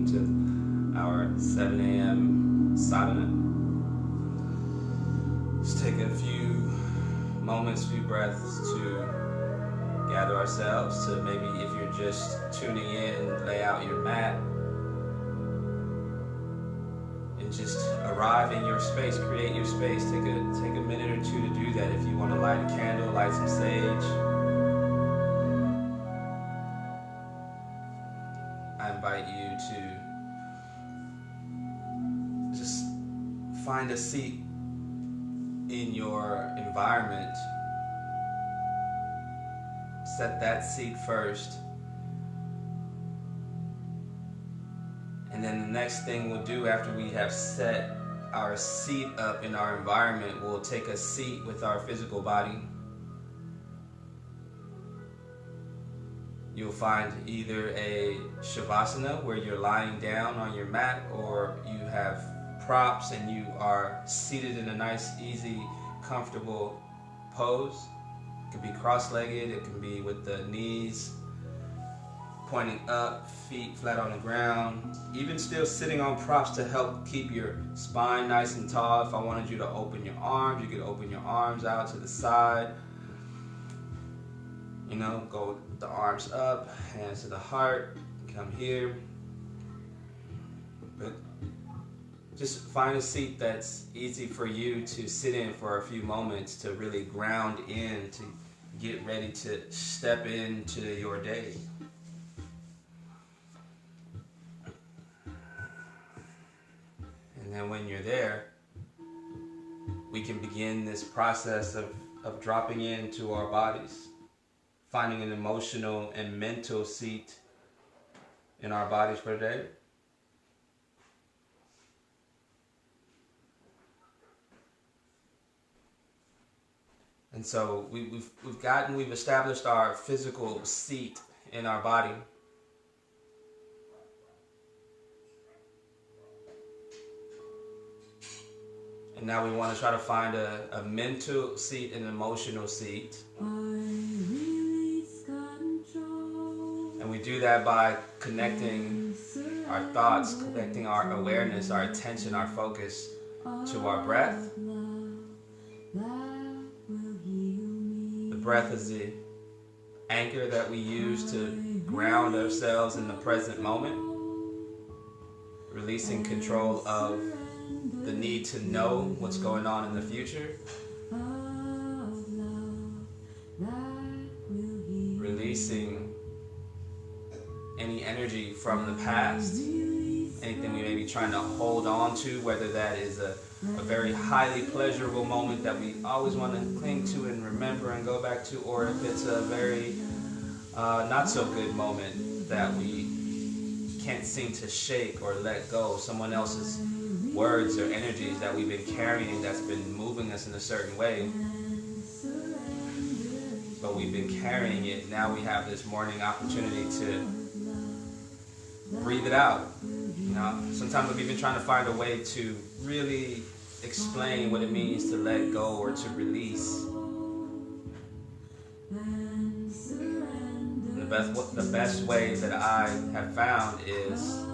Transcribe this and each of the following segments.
welcome to our 7 a.m. Sadhana. Let's take a few moments, few breaths to gather ourselves to maybe, if you're just tuning in, lay out your mat and just arrive in your space, create your space. Take a minute or two to do that. If you want to light a candle, light some sage. I invite you to just find a seat in your environment. Set that seat first. And then the next thing we'll do after we have set our seat up in our environment, we'll take a seat with our physical body. You'll find either a Shavasana where you're lying down on your mat, or you have props and you are seated in a nice, easy, comfortable pose. It can be cross-legged, it can be with the knees pointing up, feet flat on the ground, even still sitting on props to help keep your spine nice and tall. If I wanted you to open your arms, you could open your arms out to the side. You know, go with the arms up, hands to the heart, come here. But just find a seat that's easy for you to sit in for a few moments to really ground in, to get ready to step into your day. And then when you're there, we can begin this process of dropping into our bodies, finding an emotional and mental seat in our bodies for the day. And so we've established our physical seat in our body. And now we want to try to find a mental seat and an emotional seat. And we do that by connecting our thoughts, connecting our awareness, our attention, our focus to our breath. The breath is the anchor that we use to ground ourselves in the present moment, releasing control of the need to know what's going on in the future, releasing any energy from the past, anything we may be trying to hold on to, whether that is a very highly pleasurable moment that we always want to cling to and remember and go back to, or if it's a very not so good moment that we can't seem to shake or let go, someone else's words or energies that we've been carrying that's been moving us in a certain way, but we've been carrying it. Now we have this morning opportunity to breathe it out. You know, sometimes we've been trying to find a way to really explain what it means to let go or to release. And the best way that I have found is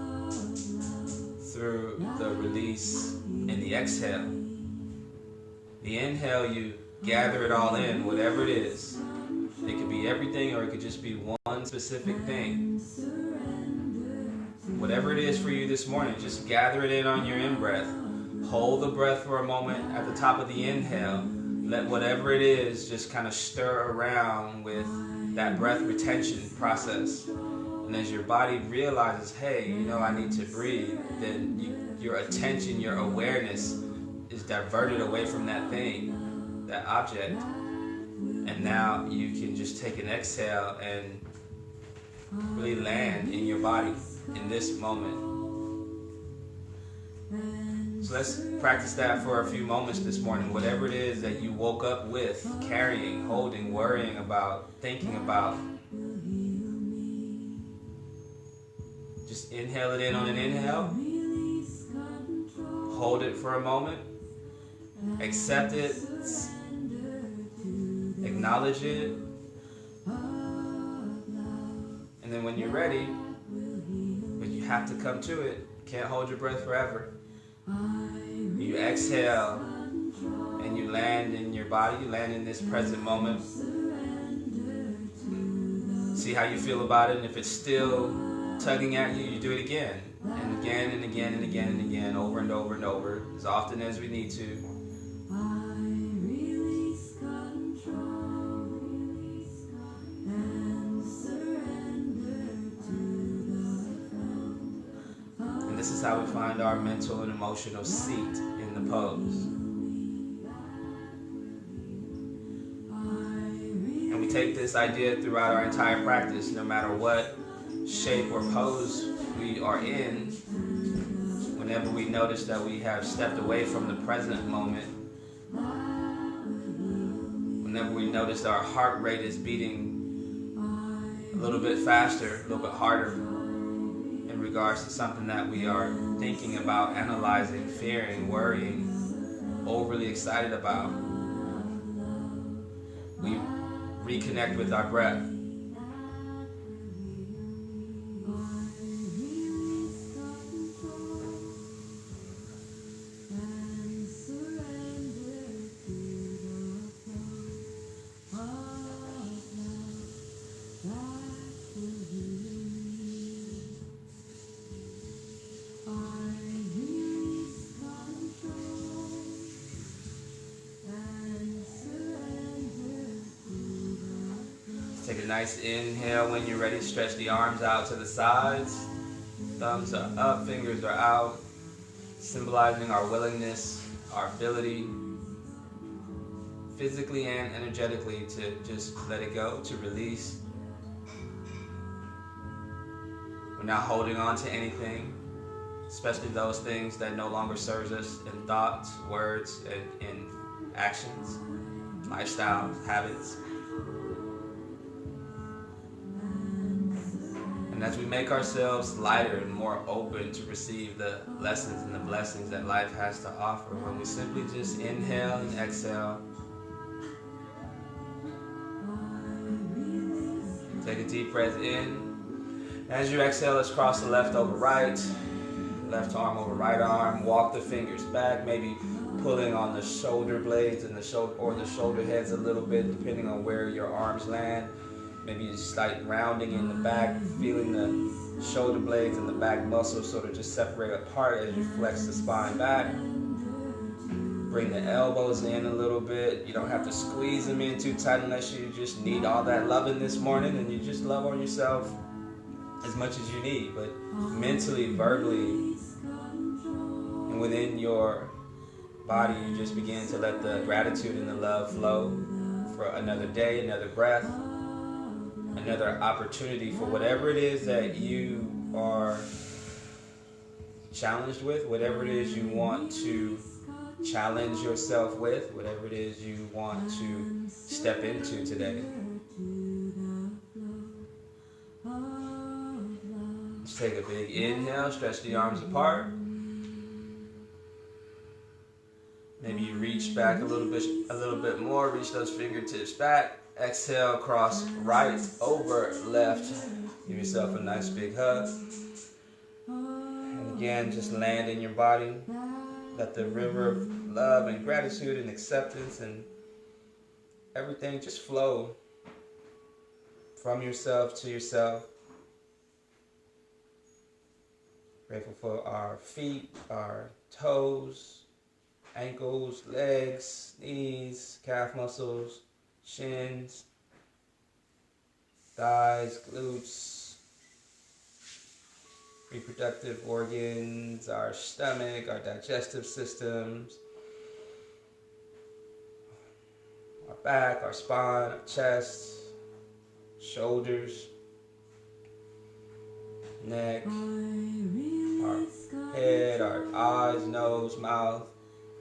through the release and the exhale. The inhale, you gather it all in, whatever it is. It could be everything, or it could just be one specific thing. Whatever it is for you this morning, just gather it in on your in-breath. Hold the breath for a moment at the top of the inhale. Let whatever it is just kind of stir around with that breath retention process. And as your body realizes, hey, you know, I need to breathe, then your attention, your awareness is diverted away from that thing, that object. And now you can just take an exhale and really land in your body in this moment. So let's practice that for a few moments this morning. Whatever it is that you woke up with, carrying, holding, worrying about, thinking about, just inhale it in on an inhale. Hold it for a moment. Accept it. Acknowledge it. And then when you're ready, when you have to come to it. Can't hold your breath forever. You exhale and you land in your body. You land in this present moment. See how you feel about it, and if it's still tugging at you, you do it again, and again, and again, and again, and again, over and over and over, as often as we need to. And this is how we find our mental and emotional seat in the pose. And we take this idea throughout our entire practice, no matter what shape or pose we are in. Whenever we notice that we have stepped away from the present moment, whenever we notice that our heart rate is beating a little bit faster, a little bit harder in regards to something that we are thinking about, analyzing, fearing, worrying, overly excited about, we reconnect with our breath. Take a nice inhale when you're ready. Stretch the arms out to the sides. Thumbs are up, fingers are out, symbolizing our willingness, our ability, physically and energetically, to just let it go, to release. We're not holding on to anything, especially those things that no longer serves us in thoughts, words, and in actions, lifestyles, habits. And as we make ourselves lighter and more open to receive the lessons and the blessings that life has to offer, when we simply just inhale and exhale, take a deep breath in. As you exhale, let's cross the left over right, left arm over right arm. Walk the fingers back, maybe pulling on the shoulder blades and the shoulder heads a little bit, depending on where your arms land. Maybe just slight rounding in the back, feeling the shoulder blades and the back muscles sort of just separate apart as you flex the spine back. Bring the elbows in a little bit. You don't have to squeeze them in too tight unless you just need all that loving this morning, and you just love on yourself as much as you need. But mentally, verbally, and within your body, you just begin to let the gratitude and the love flow for another day, another breath, another opportunity for whatever it is that you are challenged with, whatever it is you want to challenge yourself with, whatever it is you want to step into today. Just take a big inhale, stretch the arms apart. Maybe you reach back a little bit more, reach those fingertips back. Exhale, cross right over left. Give yourself a nice big hug. And again, just land in your body. Let the river of love and gratitude and acceptance and everything just flow from yourself to yourself. Grateful for our feet, our toes, ankles, legs, knees, calf muscles, shins, thighs, glutes, reproductive organs, our stomach, our digestive systems, our back, our spine, our chest, shoulders, neck, our head, our eyes, nose, mouth,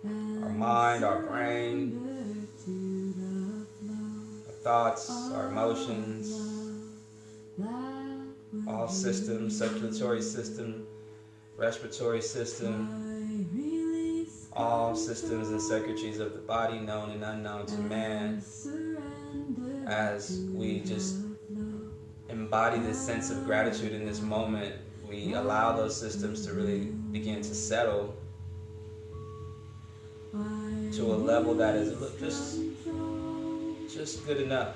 our mind, our brain, thoughts, our emotions, all systems, circulatory system, respiratory system, all systems and circuitries of the body, known and unknown to man, as we just embody this sense of gratitude in this moment. we allow those systems to really begin to settle to a level that is just good enough.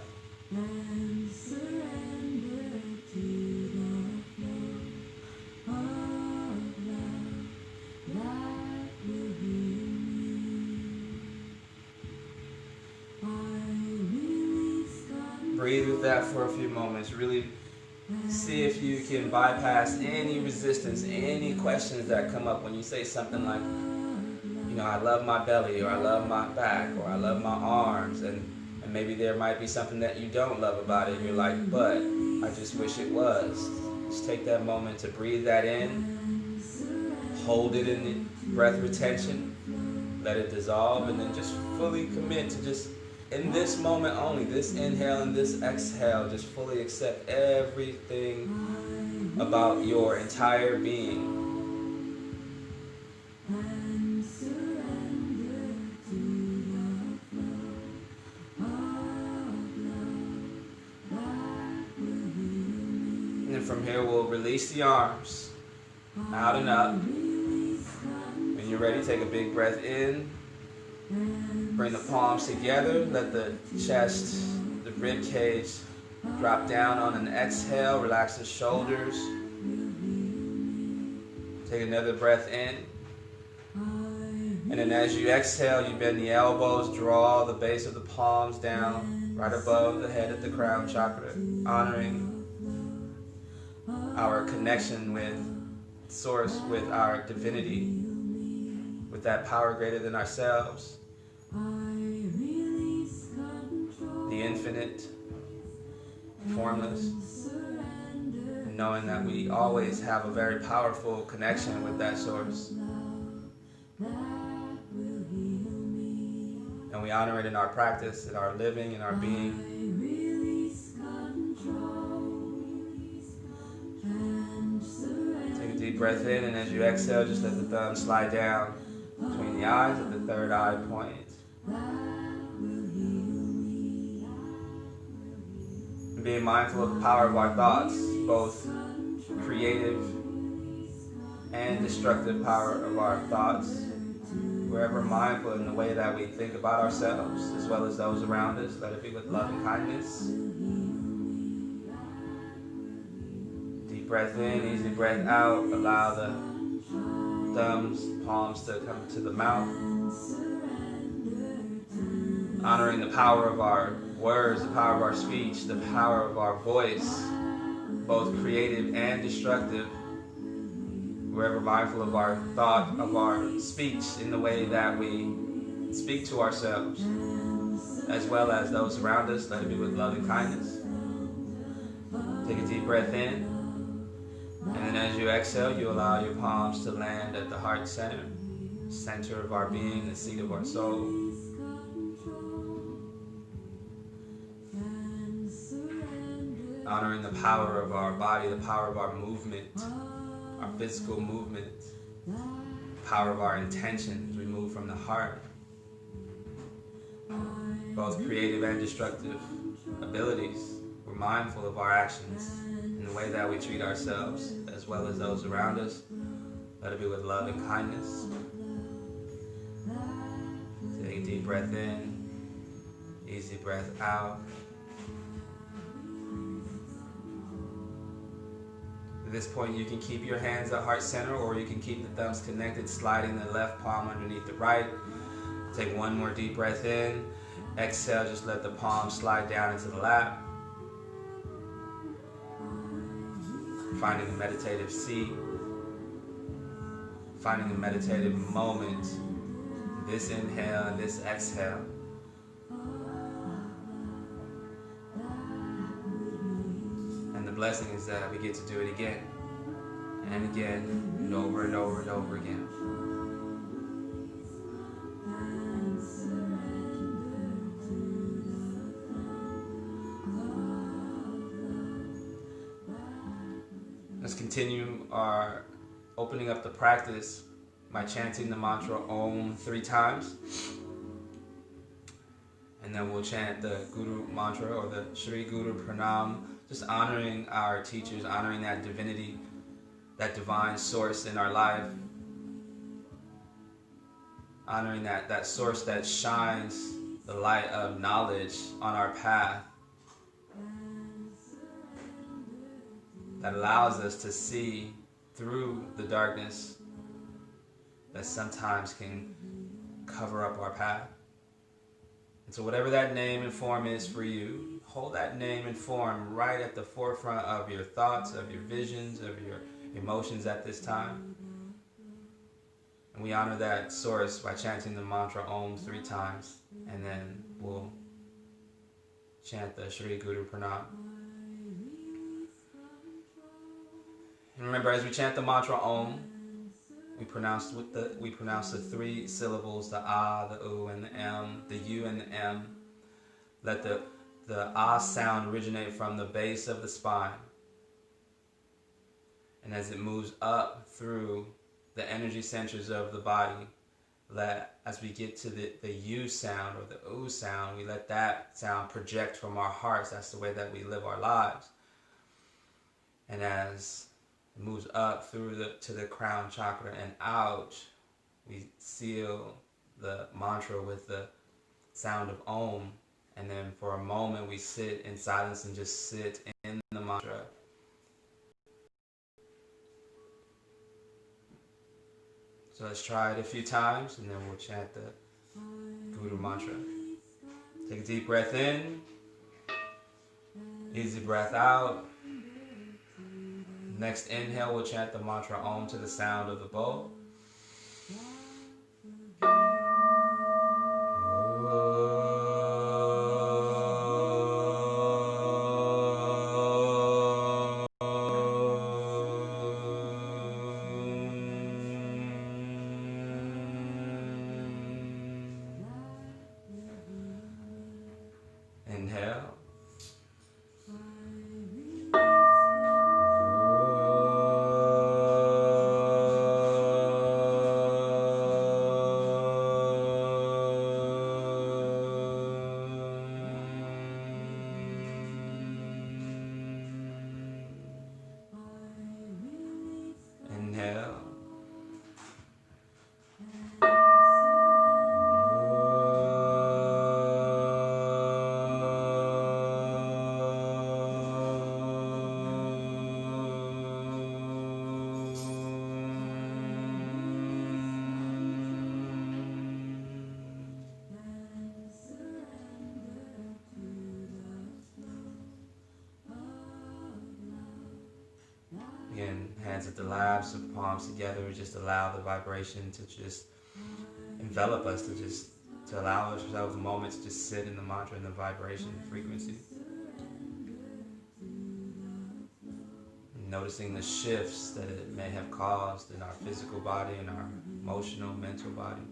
Breathe with that for a few moments. Really see if you can bypass any resistance, any questions that come up when you say something like, you know, I love my belly, or I love my back, or I love my arms, and maybe there might be something that you don't love about it. You're like, but I just wish it was. Just take that moment to breathe that in, hold it in the breath retention, let it dissolve, and then just fully commit to just, in this moment only, this inhale and this exhale, just fully accept everything about your entire being. And then from here, we'll release the arms out and up. When you're ready, take a big breath in. Bring the palms together, let the chest, the rib cage drop down on an exhale, relax the shoulders. Take another breath in. And then as you exhale, you bend the elbows, draw the base of the palms down, right above the head at the crown chakra, honoring our connection with Source, with our divinity, with that power greater than ourselves. The infinite, formless, and knowing that we always have a very powerful connection with that source. And we honor it in our practice, in our living, in our being. Take a deep breath in, and as you exhale, just let the thumb slide down between the eyes at the third eye point. Being mindful of the power of our thoughts, both creative and destructive power of our thoughts. We're ever mindful in the way that we think about ourselves as well as those around us. Let it be with love and kindness. Deep breath in, easy breath out. Allow the thumbs, palms to come to the mouth. Honoring the power of our words, the power of our speech, the power of our voice, both creative and destructive. We're ever mindful of our thought, of our speech in the way that we speak to ourselves, as well as those around us. Let it be with love and kindness. Take a deep breath in, and then as you exhale, you allow your palms to land at the heart center, center of our being, the seat of our soul. Honoring the power of our body, the power of our movement, our physical movement, the power of our intentions. We move from the heart. Both creative and destructive abilities. We're mindful of our actions in the way that we treat ourselves as well as those around us. Let it be with love and kindness. Take a deep breath in, easy breath out. At this point, you can keep your hands at heart center, or you can keep the thumbs connected, sliding the left palm underneath the right. Take one more deep breath in. Exhale, just let the palms slide down into the lap. Finding a meditative seat. Finding a meditative moment. This inhale and this exhale. And the blessing is that we get to do it again and again and over and over and over again. Let's continue our opening up the practice by chanting the mantra Om 3 times. And then we'll chant the Guru mantra or the Shri Guru Pranam, just honoring our teachers, honoring that divinity that divine source in our life, honoring that source that shines the light of knowledge on our path, that allows us to see through the darkness that sometimes can cover up our path. And so whatever that name and form is for you, hold that name and form right at the forefront of your thoughts, of your visions, of your emotions at this time. And we honor that source by chanting the mantra Om 3 times, and then we'll chant the Shri Guru Pranam. And remember, as we chant the mantra Om, we pronounce the 3 syllables, the A, the U, and the M, the U and the M. Let the A sound originate from the base of the spine. And as it moves up through the energy centers of the body, as we get to the U sound or the U sound, we let that sound project from our hearts. That's the way that we live our lives. And as it moves up through to the crown chakra and out, we seal the mantra with the sound of Om. And then for a moment we sit in silence and just sit in the mantra. So let's try it a few times, and then we'll chant the Guru mantra. Take a deep breath in, easy breath out. Next inhale, we'll chant the mantra Om to the sound of the bowl. Inhale. Inhale. Again, hands at the laps, palms together. Just allow the vibration to just envelop us, to allow ourselves a moment to just sit in the mantra and the vibration frequency. Noticing the shifts that it may have caused in our physical body and our emotional, mental body.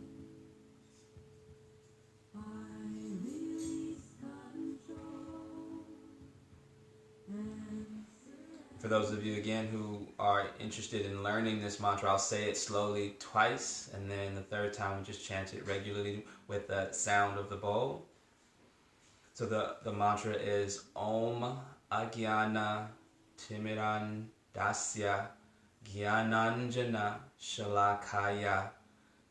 For those of you, again, who are interested in learning this mantra, I'll say it slowly twice, and then the third time we just chant it regularly with the sound of the bowl. So the mantra is Om Agyana Timiran Dasya Gyananjana Shalakaya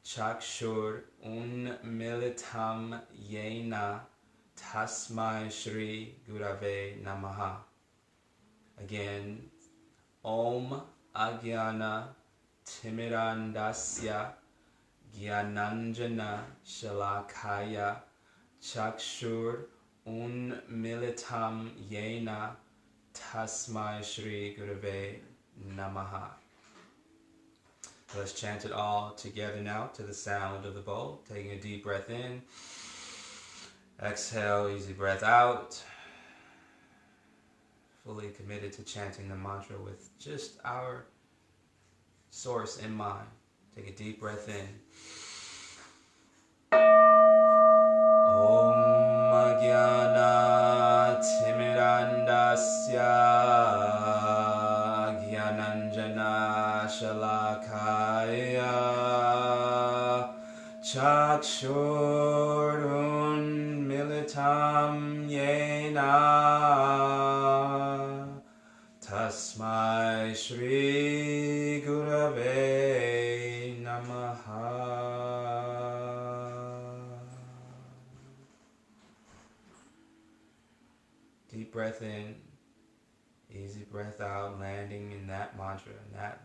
Chakshur Unmilitam Yena Tasmai Shri Gurave Namaha. Again, Om Agyana Timirandasya Gyananjana Shalakaya Chakshur Unmilitam Yena Tasmai Shri Gurave Namaha. Let's chant it all together now to the sound of the bowl. Taking a deep breath in. Exhale, easy breath out. Fully committed to chanting the mantra with just our source in mind. Take a deep breath in. Om Agyana Timirandasya Gyananjana Shalakaya Chakshurun Militam Yena Tasmai Shri Gurave Namaha. Deep breath in, easy breath out, landing in that mantra, in that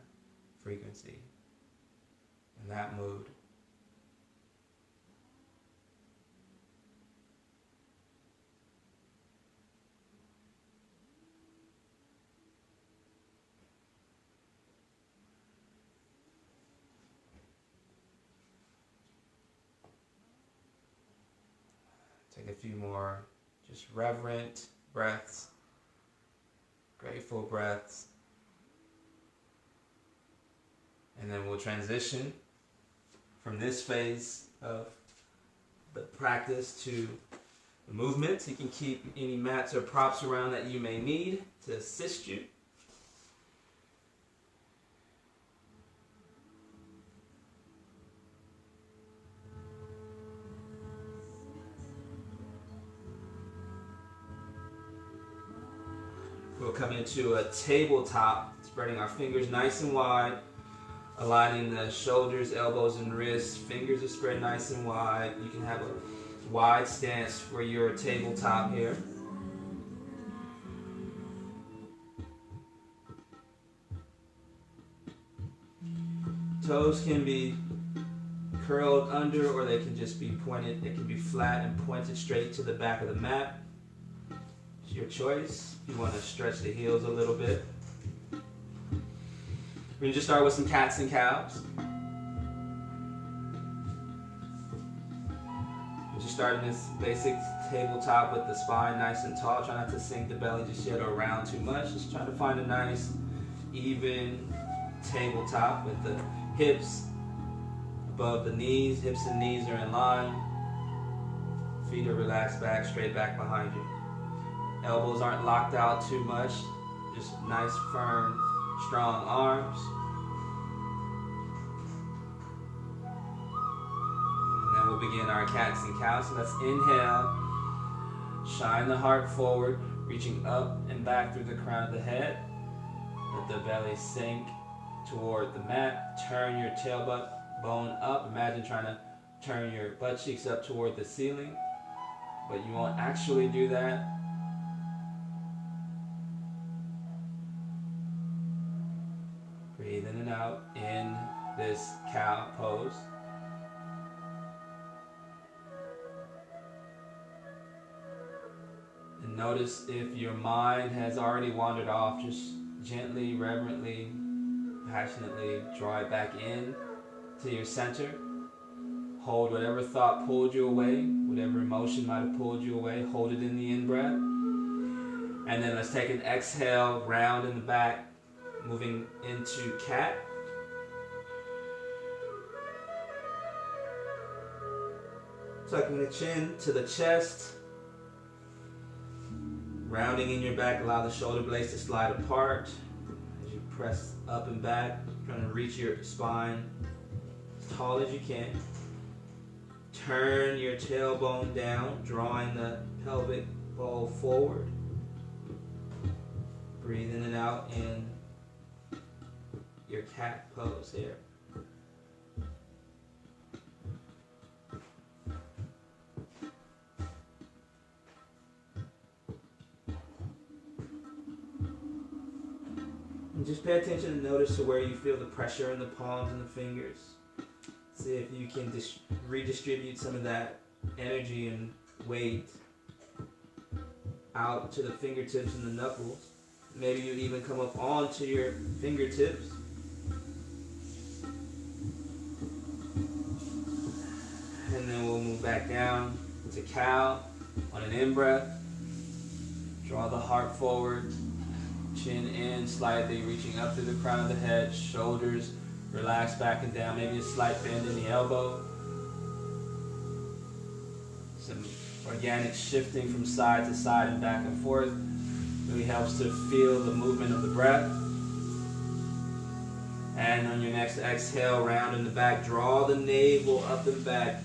frequency, in that mood. Take a few more just reverent breaths, grateful breaths, and then we'll transition from this phase of the practice to the movement. You can keep any mats or props around that you may need to assist you. We'll come into a tabletop, spreading our fingers nice and wide, aligning the shoulders, elbows, and wrists. Fingers are spread nice and wide. You can have a wide stance for your tabletop here. Toes can be curled under, or they can just be pointed. They can be flat and pointed straight to the back of the mat. It's your choice. If you want to stretch the heels a little bit. We're going to just start with some cats and cows. We're just starting this basic tabletop with the spine nice and tall. Try not to sink the belly just yet or round too much. Just trying to find a nice, even tabletop with the hips above the knees. Hips and knees are in line. Feet are relaxed back, straight back behind you. Elbows aren't locked out too much. Just nice, firm, strong arms. And then we'll begin our cats and cows. So let's inhale. Shine the heart forward, reaching up and back through the crown of the head. Let the belly sink toward the mat. Turn your tailbone up. Imagine trying to turn your butt cheeks up toward the ceiling. But you won't actually do that. Breathe in and out in this cow pose. And notice if your mind has already wandered off, just gently, reverently, passionately draw it back in to your center. Hold whatever thought pulled you away, whatever emotion might have pulled you away, hold it in the in-breath. And then let's take an exhale, round in the back, moving into cat. Tucking the chin to the chest. Rounding in your back, allow the shoulder blades to slide apart. As you press up and back, trying to reach your spine as tall as you can. Turn your tailbone down, drawing the pelvic bowl forward. Breathe in and out in your cat pose here. And just pay attention and notice to where you feel the pressure in the palms and the fingers. See if you can redistribute some of that energy and weight out to the fingertips and the knuckles. Maybe you even come up onto your fingertips. And then we'll move back down to cow on an in-breath. Draw the heart forward, chin in slightly, reaching up through the crown of the head, shoulders relax back and down, maybe a slight bend in the elbow. Some organic shifting from side to side and back and forth really helps to feel the movement of the breath. And on your next exhale, round in the back, draw the navel up and back.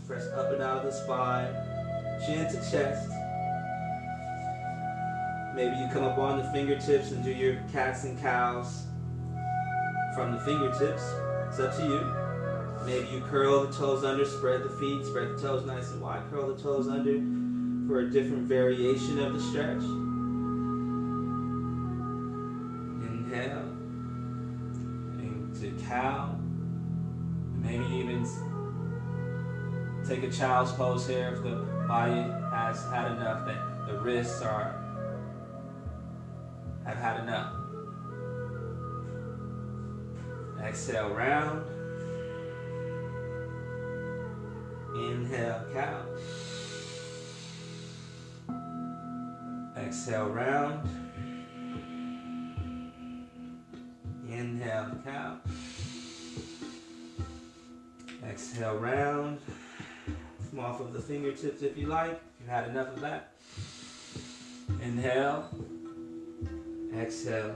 Press up and out of the spine, chin to chest. Maybe you come up on the fingertips and do your cats and cows from the fingertips. It's up to you. Maybe you curl the toes under, spread the feet, spread the toes nice and wide, curl the toes under for a different variation of the stretch. Inhale into cow. Maybe even take a child's pose here if the body has had enough, that the wrists have had enough. Exhale, round. Inhale, cow. Exhale, round. Inhale, cow. Exhale, round. Come off of the fingertips if you like. If you've had enough of that. Inhale. Exhale.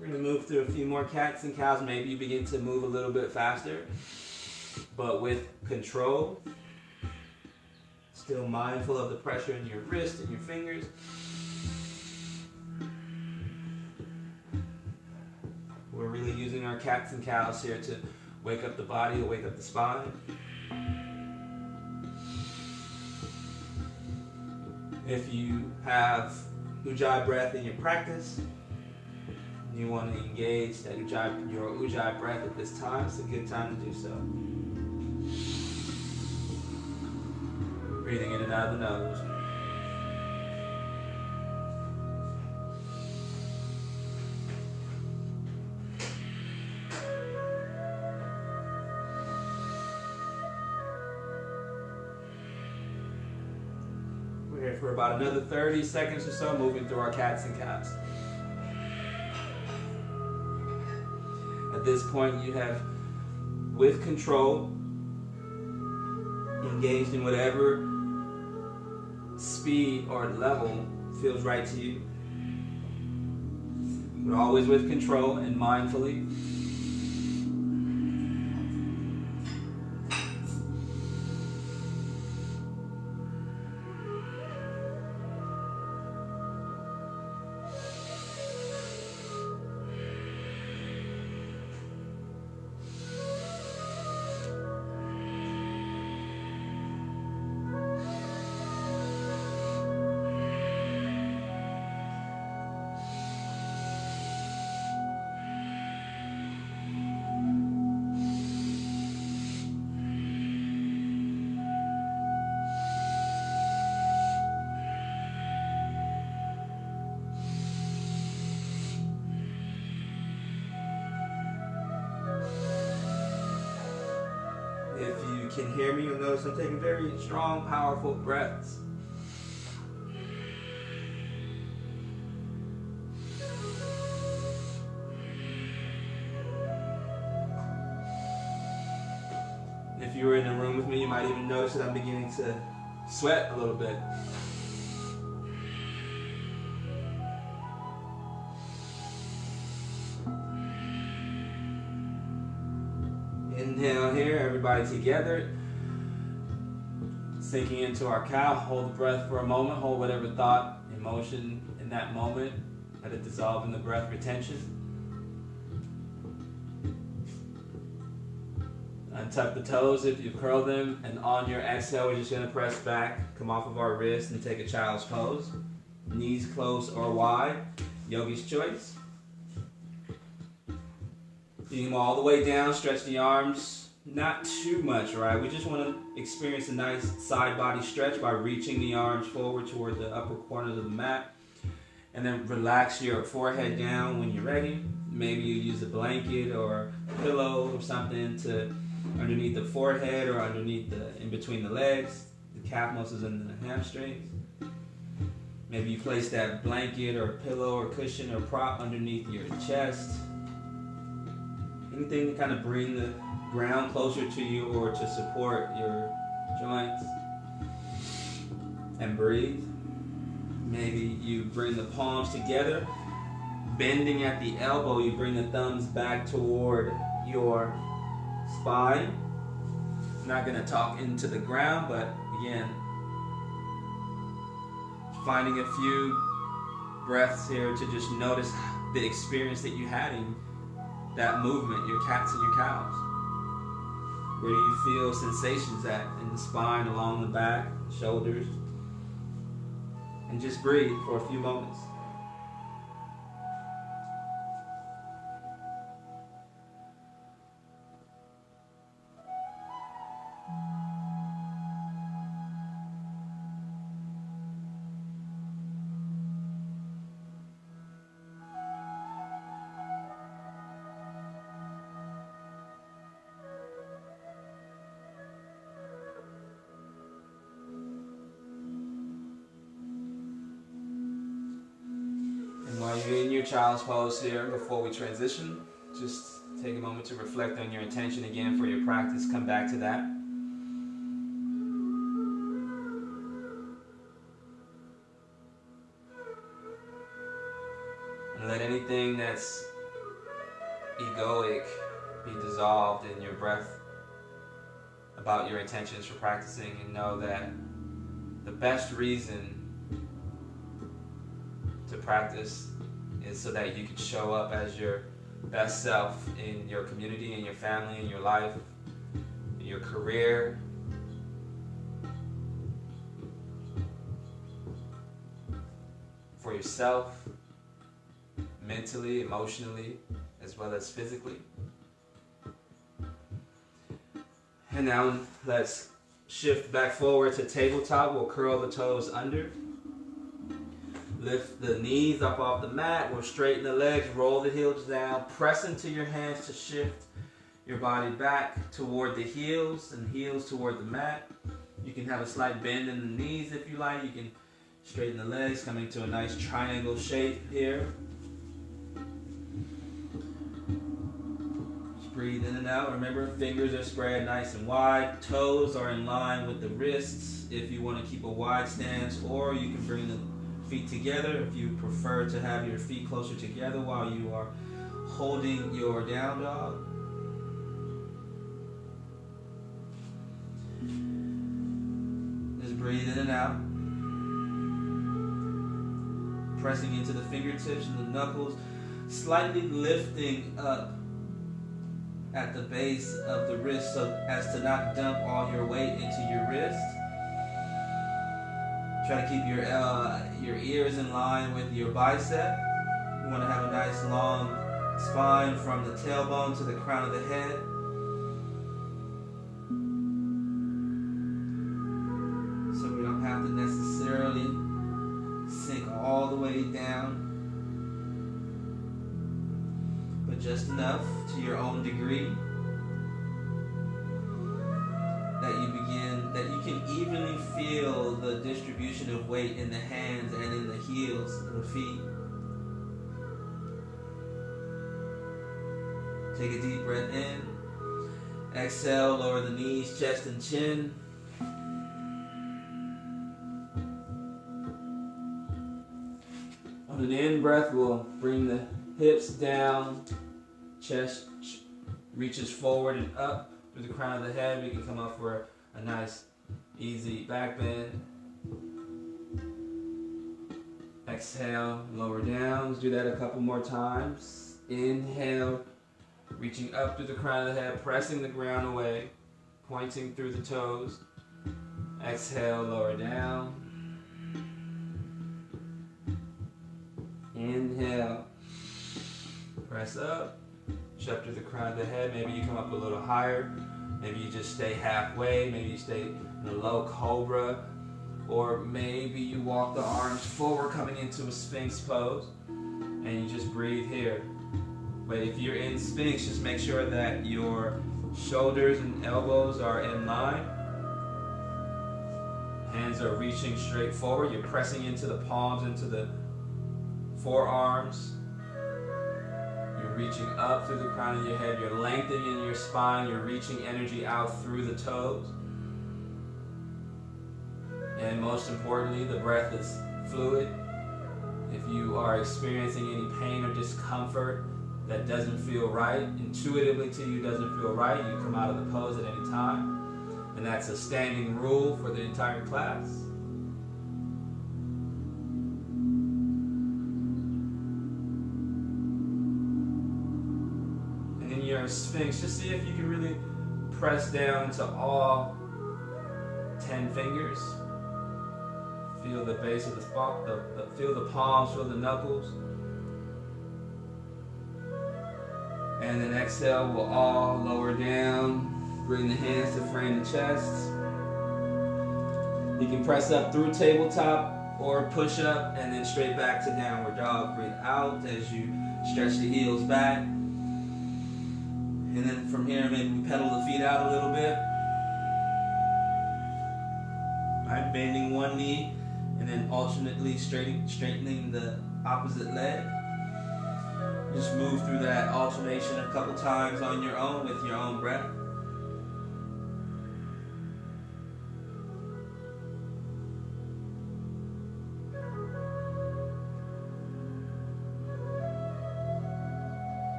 We're going to move through a few more cats and cows. Maybe you begin to move a little bit faster, but with control. Still mindful of the pressure in your wrist and your fingers. We're really using our cats and cows here to wake up the body, to wake up the spine. If you have Ujjayi breath in your practice, you want to engage that your Ujjayi breath at this time, it's a good time to do so. Breathing in and out of the nose. We're here for about another 30 seconds or so, moving through our cats and cows. At this point, you have, with control, engaged in whatever speed or level feels right to you. But always with control and mindfully. If you can hear me, you'll notice I'm taking very strong, powerful breaths. If you were in the room with me, you might even notice that I'm beginning to sweat a little bit. Inhale here, everybody together. Sinking into our cow. Hold the breath for a moment. Hold whatever thought, emotion in that moment. Let it dissolve in the breath retention. Untuck the toes if you've curled them. And on your exhale, we're just going to press back, come off of our wrist, and take a child's pose. Knees close or wide. Yogi's choice. You can go all the way down, stretch the arms, not too much, right? We just want to experience a nice side body stretch by reaching the arms forward toward the upper corners of the mat. And then relax your forehead down when you're ready. Maybe you use a blanket or a pillow or something to underneath the forehead or underneath in between the legs. The calf muscles and the hamstrings. Maybe you place that blanket or pillow or cushion or prop underneath your chest. Anything to kind of bring the ground closer to you or to support your joints. And breathe. Maybe you bring the palms together. Bending at the elbow, you bring the thumbs back toward your spine. I'm not going to talk into the ground, but again, finding a few breaths here to just notice the experience that you had in that movement, your cats and your cows? Where do you feel sensations at in the spine, along the back, shoulders? And just breathe for a few moments. While you're in your child's pose here, before we transition, just take a moment to reflect on your intention again for your practice. Come back to that. And let anything that's egoic be dissolved in your breath about your intentions for practicing, and know that the best reason to practice is so that you can show up as your best self in your community, in your family, in your life, in your career. For yourself, mentally, emotionally, as well as physically. And now let's shift back forward to tabletop. We'll curl the toes under. Lift the knees up off the mat. We'll straighten the legs, roll the heels down. Press into your hands to shift your body back toward the heels and heels toward the mat. You can have a slight bend in the knees if you like. You can straighten the legs, coming to a nice triangle shape here. Just breathe in and out. Remember, fingers are spread nice and wide. Toes are in line with the wrists if you want to keep a wide stance, or you can bring the feet together if you prefer to have your feet closer together while you are holding your down dog. Just breathe in and out. Pressing into the fingertips and the knuckles, slightly lifting up at the base of the wrist so as to not dump all your weight into your wrist. Try to keep your ears in line with your bicep. You want to have a nice long spine from the tailbone to the crown of the head. So we don't have to necessarily sink all the way down, but just enough to your own degree that you can evenly feel the distribution of weight in the hands and in the heels of the feet. Take a deep breath in. Exhale, lower the knees, chest and chin. On an in breath, we'll bring the hips down, chest reaches forward and up through the crown of the head. We can come up for a nice, easy back bend. Exhale, lower down. Let's do that a couple more times. Inhale, reaching up through the crown of the head, pressing the ground away, pointing through the toes. Exhale, lower down. Inhale, press up, reach up to the crown of the head. Maybe you come up a little higher. Maybe you just stay halfway. Maybe you stay in a low cobra. Or maybe you walk the arms forward, coming into a Sphinx pose, and you just breathe here. But if you're in Sphinx, just make sure that your shoulders and elbows are in line. Hands are reaching straight forward. You're pressing into the palms, into the forearms. You're reaching up through the crown of your head. You're lengthening your spine. You're reaching energy out through the toes. And most importantly, the breath is fluid. If you are experiencing any pain or discomfort that doesn't feel right, intuitively to you doesn't feel right, you come out of the pose at any time. And that's a standing rule for the entire class. in your Sphinx, just see if you can really press down to all 10 fingers. Feel the base of the feel the palms, feel the knuckles. And then exhale, we'll all lower down. Bring the hands to frame the chest. You can press up through tabletop or push up and then straight back to downward dog. Breathe out as you stretch the heels back. And then from here, maybe we pedal the feet out a little bit. Right, bending one knee and then alternately straightening the opposite leg. Just move through that alternation a couple times on your own with your own breath.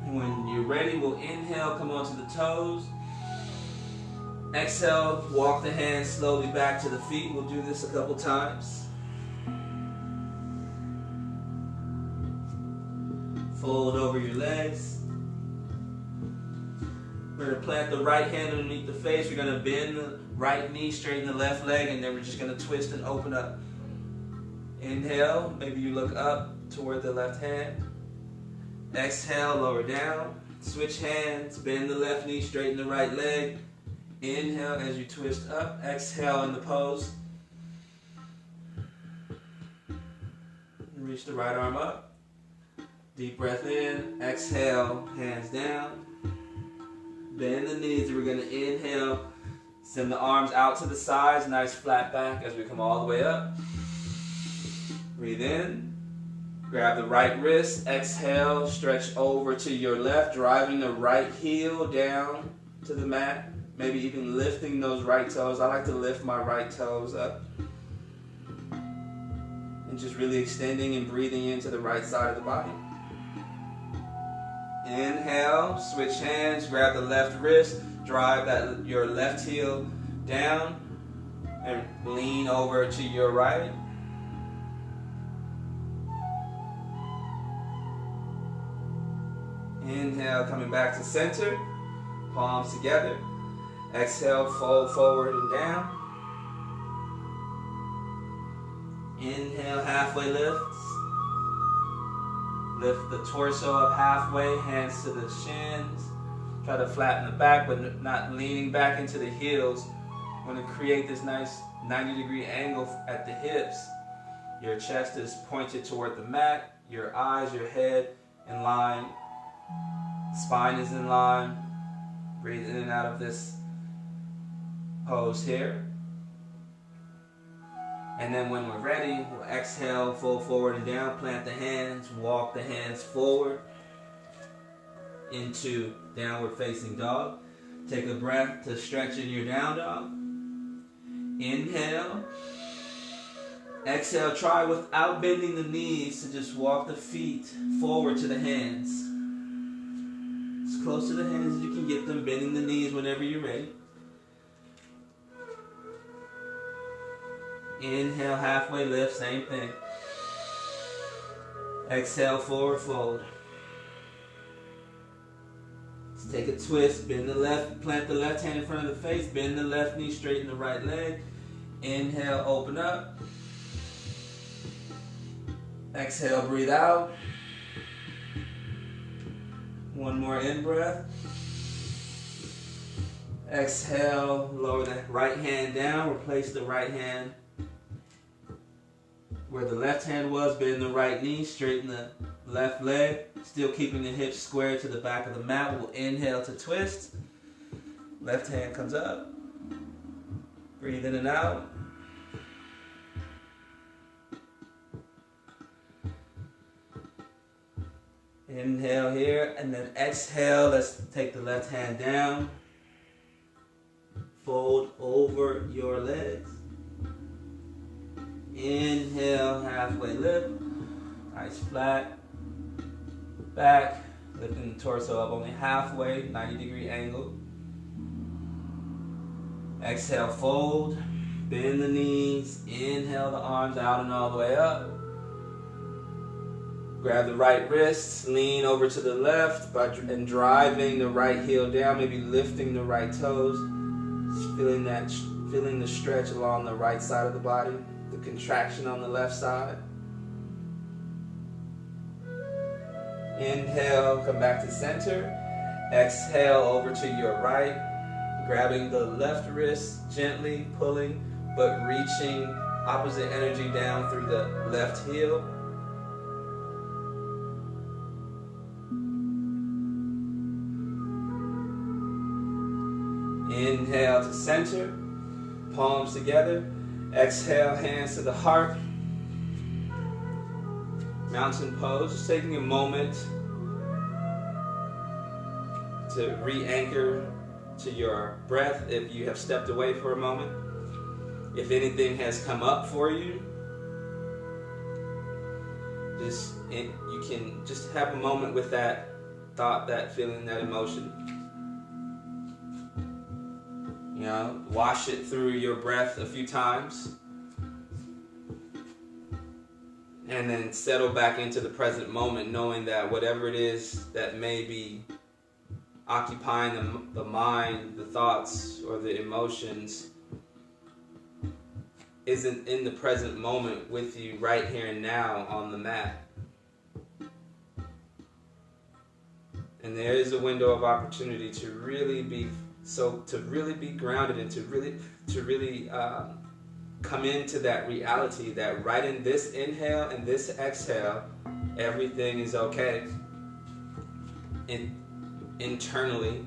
When you're ready, we'll inhale, come onto the toes. Exhale, walk the hands slowly back to the feet. We'll do this a couple times. Fold over your legs. We're going to plant the right hand underneath the face. We're going to bend the right knee, straighten the left leg, and then we're just going to twist and open up. Inhale, maybe you look up toward the left hand. Exhale, lower down. Switch hands, bend the left knee, straighten the right leg. Inhale as you twist up. Exhale in the pose. Reach the right arm up. Deep breath in. Exhale, hands down. Bend the knees. We're going to inhale. Send the arms out to the sides. Nice flat back as we come all the way up. Breathe in. Grab the right wrist. Exhale. Stretch over to your left. Driving the right heel down to the mat. Maybe even lifting those right toes. I like to lift my right toes up. And just really extending and breathing into the right side of the body. Inhale, switch hands, grab the left wrist, drive your left heel down, and lean over to your right. Inhale, coming back to center, palms together. Exhale, fold forward and down. Inhale, halfway lifts. Lift the torso up halfway, hands to the shins. Try to flatten the back, but not leaning back into the heels. Want to create this nice 90-degree angle at the hips. Your chest is pointed toward the mat. Your eyes, your head in line. Spine is in line. Breathe in and out of this pose here. And then when we're ready, we'll exhale, fold forward and down, plant the hands, walk the hands forward into downward facing dog. Take a breath to stretch in your down dog. Inhale. Exhale, try without bending the knees to just walk the feet forward to the hands. As close to the hands as you can get them, bending the knees whenever you're ready. Inhale, halfway lift, same thing. Exhale, forward fold. Let's take a twist, bend the left, plant the left hand in front of the face, bend the left knee, straighten the right leg. Inhale, open up. Exhale, breathe out. One more in breath. Exhale, lower the right hand down, replace the right hand where the left hand was, bend the right knee, straighten the left leg, still keeping the hips square to the back of the mat. We'll inhale to twist. Left hand comes up. Breathe in and out. Inhale here, and then exhale. Let's take the left hand down. Fold over your legs. Inhale, halfway lift. Nice flat back. Lifting the torso up only halfway, 90-degree angle. Exhale, fold. Bend the knees. Inhale the arms out and all the way up. Grab the right wrist, lean over to the left and driving the right heel down, maybe lifting the right toes. Just feeling the stretch along the right side of the body, the contraction on the left side. Inhale, come back to center. Exhale over to your right, grabbing the left wrist, gently pulling, but reaching opposite energy down through the left heel. Inhale to center, palms together. Exhale, hands to the heart. Mountain pose, just taking a moment to re-anchor to your breath if you have stepped away for a moment. If anything has come up for you, you can just have a moment with that thought, that feeling, that emotion. You know, wash it through your breath a few times. And then settle back into the present moment, knowing that whatever it is that may be occupying the mind, the thoughts, or the emotions isn't in the present moment with you right here and now on the mat. And there is a window of opportunity to really be grounded and to really come into that reality that right in this inhale and this exhale, everything is okay internally,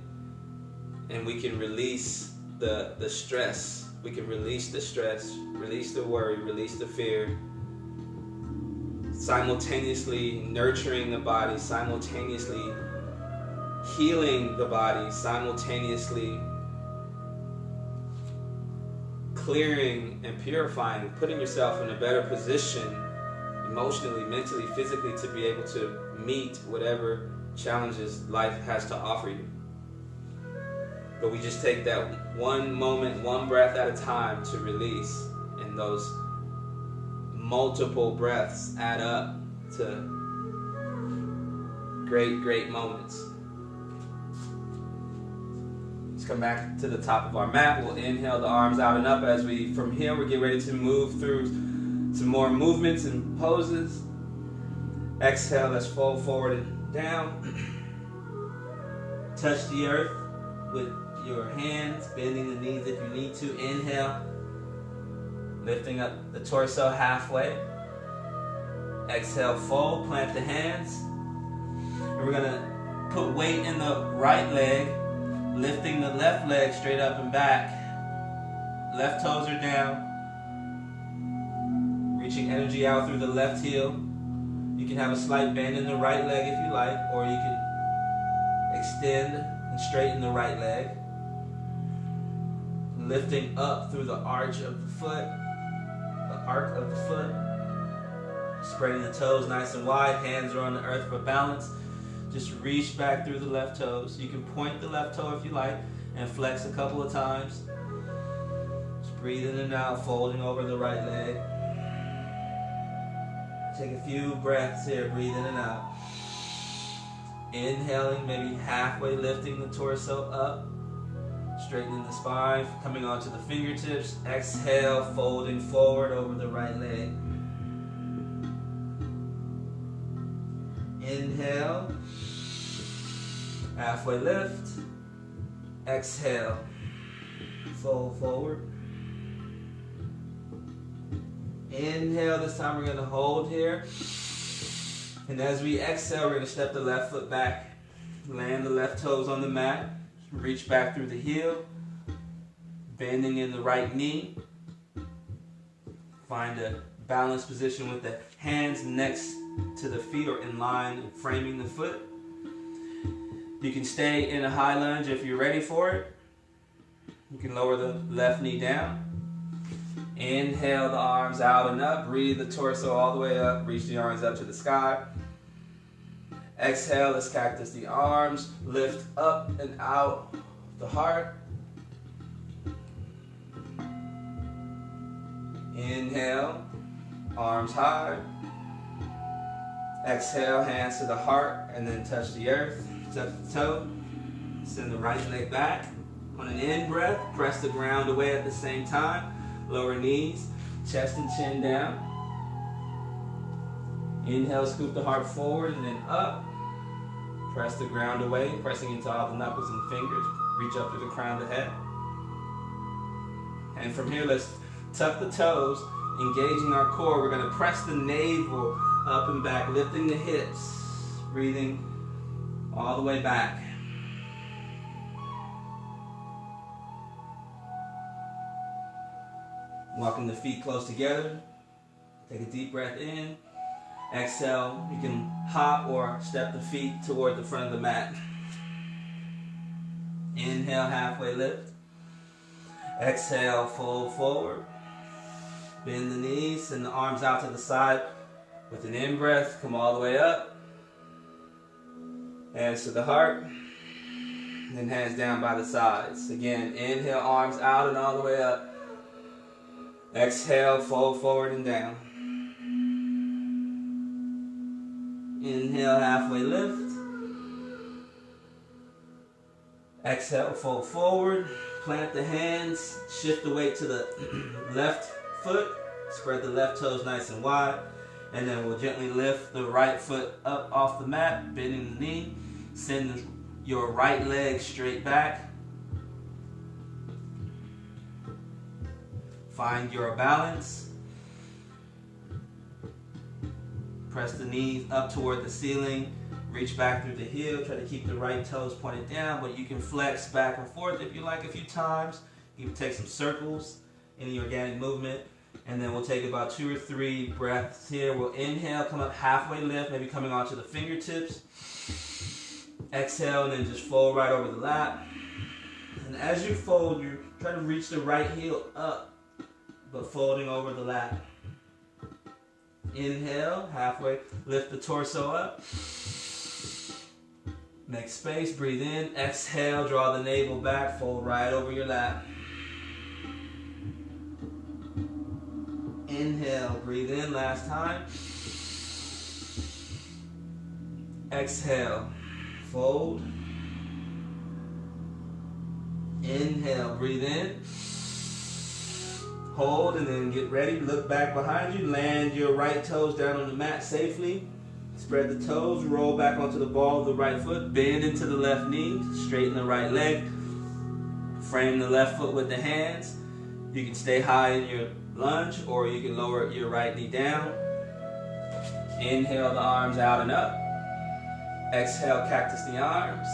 and we can release the stress. We can release the stress, release the worry, release the fear, simultaneously nurturing the body, simultaneously healing the body, simultaneously clearing and purifying, putting yourself in a better position emotionally, mentally, physically to be able to meet whatever challenges life has to offer you. But we just take that one moment, one breath at a time to release, and those multiple breaths add up to great moments. Come back to the top of our mat. We'll inhale the arms out and up as from here we get ready to move through some more movements and poses. Exhale, let's fold forward and down. Touch the earth with your hands, bending the knees if you need to. Inhale, lifting up the torso halfway. Exhale, fold, plant the hands. And we're gonna put weight in the right leg, lifting the left leg straight up and back. Left toes are down. Reaching energy out through the left heel. You can have a slight bend in the right leg if you like, or you can extend and straighten the right leg. Lifting up through the arch of the foot, the arc of the foot. Spreading the toes nice and wide. Hands are on the earth for balance. Just reach back through the left toes. You can point the left toe if you like and flex a couple of times. Just breathe in and out, folding over the right leg. Take a few breaths here, breathe in and out. Inhaling, maybe halfway lifting the torso up. Straightening the spine, coming onto the fingertips. Exhale, folding forward over the right leg. Inhale, halfway lift. Exhale, fold forward. Inhale, this time we're going to hold here. And as we exhale, we're going to step the left foot back. Land the left toes on the mat. Reach back through the heel. Bending in the right knee. Find a balanced position with the hands next to the feet or in line, framing the foot. You can stay in a high lunge if you're ready for it. You can lower the left knee down. Inhale the arms out and up. Breathe the torso all the way up. Reach the arms up to the sky. Exhale, let's cactus the arms. Lift up and out the heart. Inhale, arms high. Exhale, hands to the heart, and then touch the earth. Touch the toe. Send the right leg back. On an in-breath, press the ground away at the same time. Lower knees, chest and chin down. Inhale, scoop the heart forward and then up. Press the ground away, pressing into all the knuckles and fingers. Reach up to the crown of the head. And from here, let's tuck the toes, engaging our core. We're going to press the navel up and back, lifting the hips, breathing all the way back. Walking the feet close together. Take a deep breath in. Exhale, you can hop or step the feet toward the front of the mat. Inhale, halfway lift. Exhale, fold forward. Bend the knees, send the arms out to the side. With an in-breath, come all the way up. Hands to the heart. Then hands down by the sides. Again, inhale, arms out and all the way up. Exhale, fold forward and down. Inhale, halfway lift. Exhale, fold forward. Plant the hands. Shift the weight to the left foot. Spread the left toes nice and wide. And then we'll gently lift the right foot up off the mat, bending the knee. Send your right leg straight back. Find your balance. Press the knees up toward the ceiling. Reach back through the heel. Try to keep the right toes pointed down, but you can flex back and forth if you like a few times. You can take some circles in the organic movement. And then we'll take about 2 or 3 breaths here. We'll inhale, come up halfway lift, maybe coming onto the fingertips. Exhale, and then just fold right over the lap. And as you fold, you try to reach the right heel up, but folding over the lap. Inhale, halfway, lift the torso up. Make space, breathe in. Exhale, draw the navel back, fold right over your lap. Inhale, breathe in, last time. Exhale, fold. Inhale, breathe in. Hold, and then get ready. Look back behind you. Land your right toes down on the mat safely. Spread the toes. Roll back onto the ball of the right foot. Bend into the left knee. Straighten the right leg. Frame the left foot with the hands. You can stay high in your lunge, or you can lower your right knee down. Inhale the arms out and up. Exhale, cactus the arms.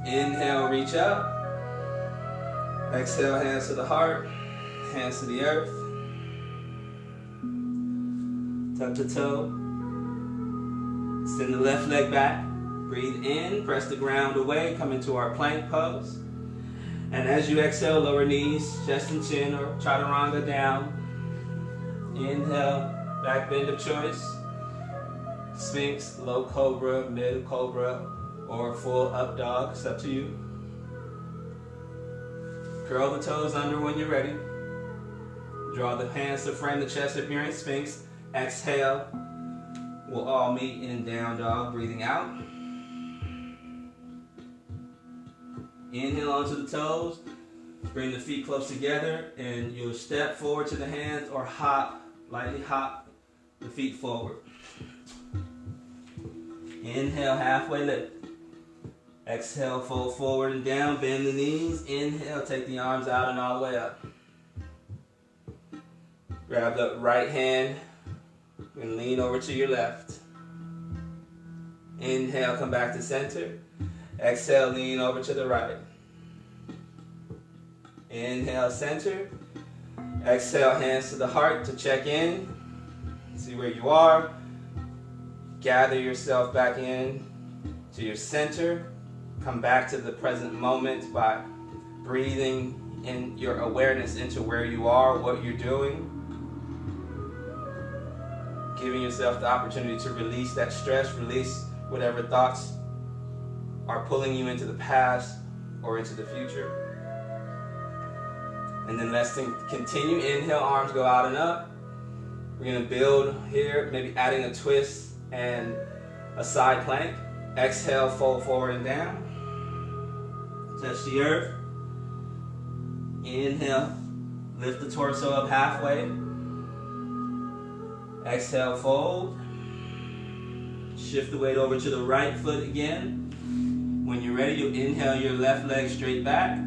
Inhale, reach up. Exhale, hands to the heart, hands to the earth. Tuck the toe. Send the left leg back. Breathe in, press the ground away, come into our plank pose. And as you exhale, lower knees, chest and chin, or chaturanga down. Inhale, back bend of choice. Sphinx, low cobra, mid cobra, or full up dog, it's up to you. Curl the toes under when you're ready. Draw the hands to frame the chest if you're in Sphinx. Exhale. We'll all meet in down dog, breathing out. Inhale onto the toes. Bring the feet close together, and you'll step forward to the hands or hop, lightly hop the feet forward. Inhale, halfway lift. Exhale, fold forward and down, bend the knees. Inhale, take the arms out and all the way up. Grab the right hand and lean over to your left. Inhale, come back to center. Exhale, lean over to the right. Inhale, center. Exhale, hands to the heart to check in. See where you are. Gather yourself back in to your center. Come back to the present moment by breathing in your awareness into where you are, what you're doing. Giving yourself the opportunity to release that stress, release whatever thoughts are pulling you into the past or into the future. And then let's continue. Inhale, arms go out and up. We're going to build here, maybe adding a twist and a side plank. Exhale, fold forward and down. Touch the earth. Inhale, lift the torso up halfway. Exhale, fold. Shift the weight over to the right foot again. When you're ready, you inhale your left leg straight back.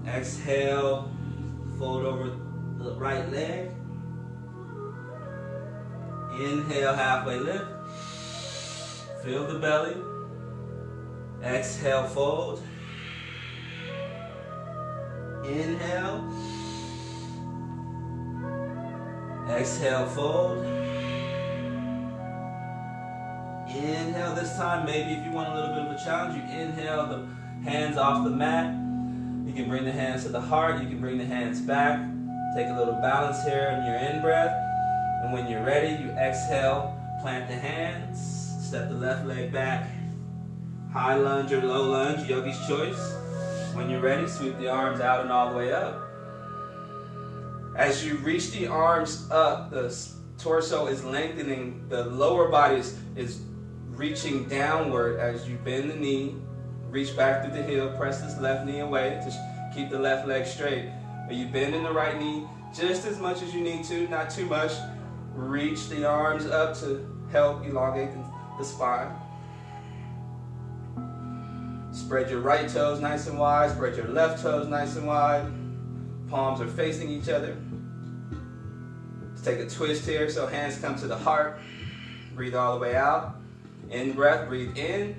Exhale, fold over the right leg. Inhale, halfway lift. Feel the belly. Exhale, fold. Inhale. Exhale, fold. Inhale this time. Maybe if you want a little bit of a challenge, you inhale the hands off the mat. You can bring the hands to the heart. You can bring the hands back. Take a little balance here in your in-breath. And when you're ready, you exhale, plant the hands, step the left leg back. High lunge or low lunge, yogi's choice. When you're ready, sweep the arms out and all the way up. As you reach the arms up, the torso is lengthening. The lower body is reaching downward as you bend the knee. Reach back through the heel, press this left knee away to keep the left leg straight. Are you bending the right knee just as much as you need to, not too much. Reach the arms up to help elongate the spine. Spread your right toes nice and wide. Spread your left toes nice and wide. Palms are facing each other. Let's take a twist here so hands come to the heart. Breathe all the way out. In breath, breathe in.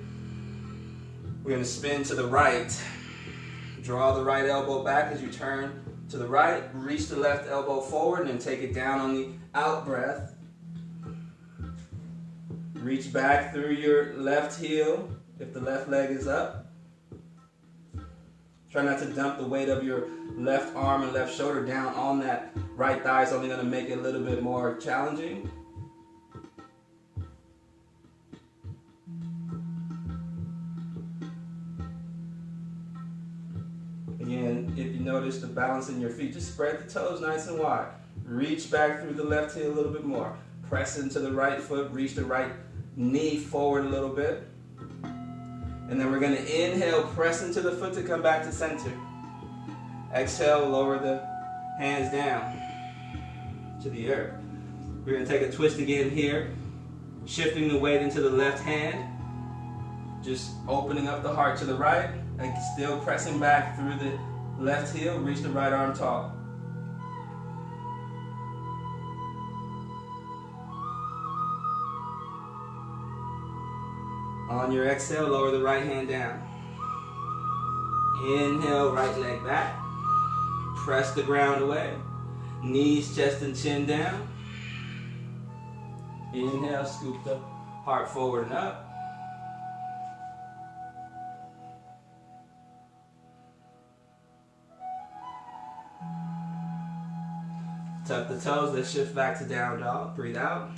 We're going to spin to the right. Draw the right elbow back as you turn to the right. Reach the left elbow forward and then take it down on the out breath. Reach back through your left heel if the left leg is up. Try not to dump the weight of your left arm and left shoulder down on that right thigh. It's only going to make it a little bit more challenging. Again, if you notice the balance in your feet, just spread the toes nice and wide. Reach back through the left heel a little bit more. Press into the right foot, reach the right knee forward a little bit. And then we're going to inhale, press into the foot to come back to center. Exhale, lower the hands down to the earth. We're going to take a twist again here. Shifting the weight into the left hand. Just opening up the heart to the right. And still pressing back through the left heel. Reach the right arm tall. On your exhale, lower the right hand down. Inhale, right leg back. Press the ground away. Knees, chest, and chin down. Inhale, scoop the heart forward and up. Tuck the toes, let's shift back to down dog. Breathe out.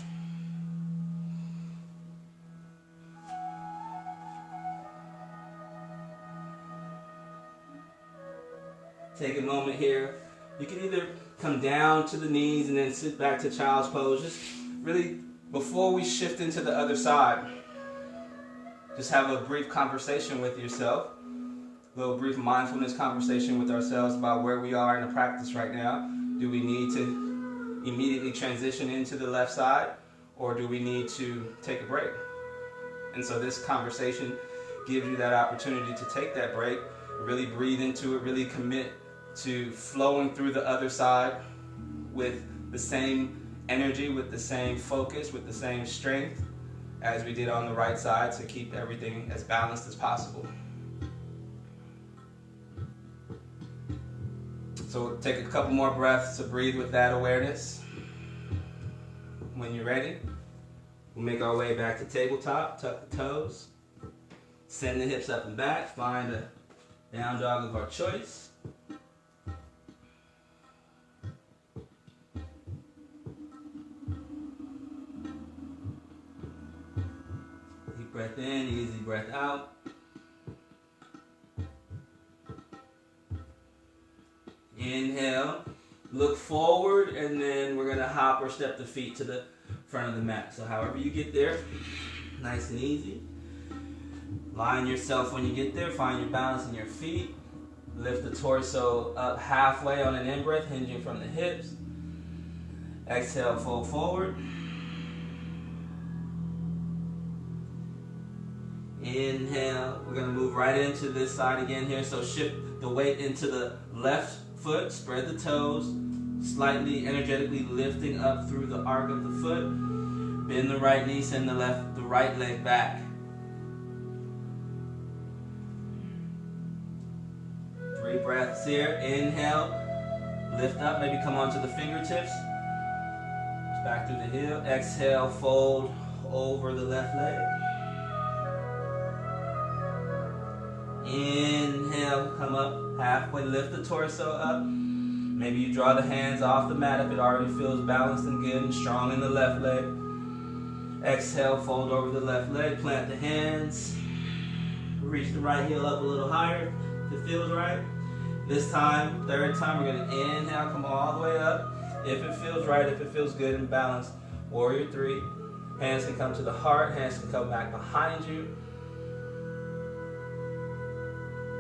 Take a moment here. You can either come down to the knees and then sit back to child's pose. Just really, before we shift into the other side, just have a brief conversation with yourself. A little brief mindfulness conversation with ourselves about where we are in the practice right now. Do we need to immediately transition into the left side, or do we need to take a break? And so this conversation gives you that opportunity to take that break, really breathe into it, really commit to flowing through the other side with the same energy, with the same focus, with the same strength as we did on the right side, to keep everything as balanced as possible. So take a couple more breaths to breathe with that awareness. When you're ready, we'll make our way back to tabletop. Tuck the toes. Send the hips up and back. Find a down dog of our choice. Deep breath in, easy breath out. Inhale, look forward, and then we're going to hop or step the feet to the front of the mat. So however you get there, nice and easy. Line yourself when you get there. Find your balance in your feet. Lift the torso up halfway on an in-breath, hinging from the hips. Exhale, fold forward. Inhale. We're going to move right into this side again here. So shift the weight into the left foot. Spread the toes. Slightly energetically lifting up through the arc of the foot. Bend the right knee. Send the right leg back. 3 breaths here. Inhale. Lift up. Maybe come onto the fingertips. Back through the heel. Exhale. Fold over the left leg. Inhale, come up halfway, lift the torso up. Maybe you draw the hands off the mat if it already feels balanced and good and strong in the left leg. Exhale, fold over the left leg, plant the hands. Reach the right heel up a little higher if it feels right. This time, third time, we're going to inhale, come all the way up. If it feels right, if it feels good and balanced. Warrior 3. Hands can come to the heart, hands can come back behind you.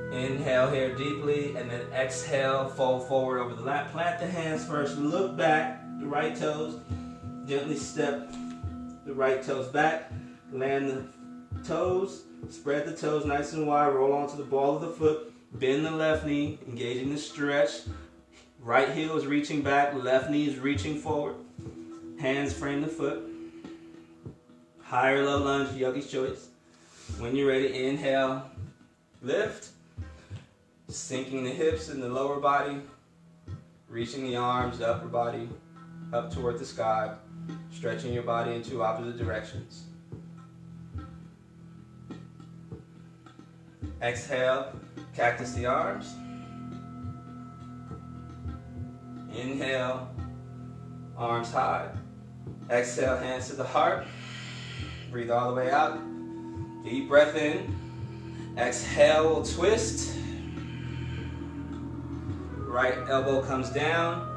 Inhale here deeply, and then exhale, fold forward over the lap. Plant the hands first, look back, the right toes. Gently step the right toes back. Land the toes, spread the toes nice and wide, roll onto the ball of the foot. Bend the left knee, engaging the stretch. Right heel is reaching back, left knee is reaching forward. Hands frame the foot. High or low lunge, yogi's choice. When you're ready, inhale, lift. Sinking the hips in the lower body, reaching the arms, the upper body, up toward the sky, stretching your body in 2 opposite directions. Exhale, cactus the arms. Inhale, arms high. Exhale, hands to the heart. Breathe all the way out. Deep breath in. Exhale, we'll twist. Right elbow comes down,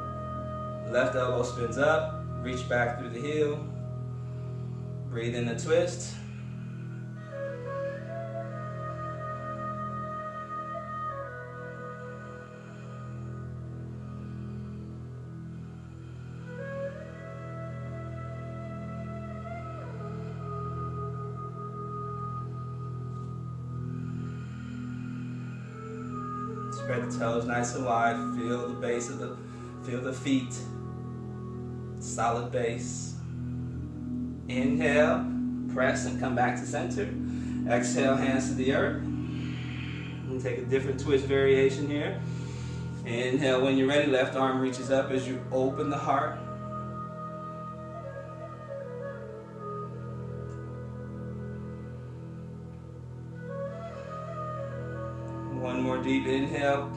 left elbow spins up, reach back through the heel, breathe in the twist. Spread the toes nice and wide. Feel the base of feel the feet. Solid base. Inhale, press and come back to center. Exhale, hands to the earth. And take a different twist variation here. Inhale, when you're ready, left arm reaches up as you open the heart. One more deep inhale,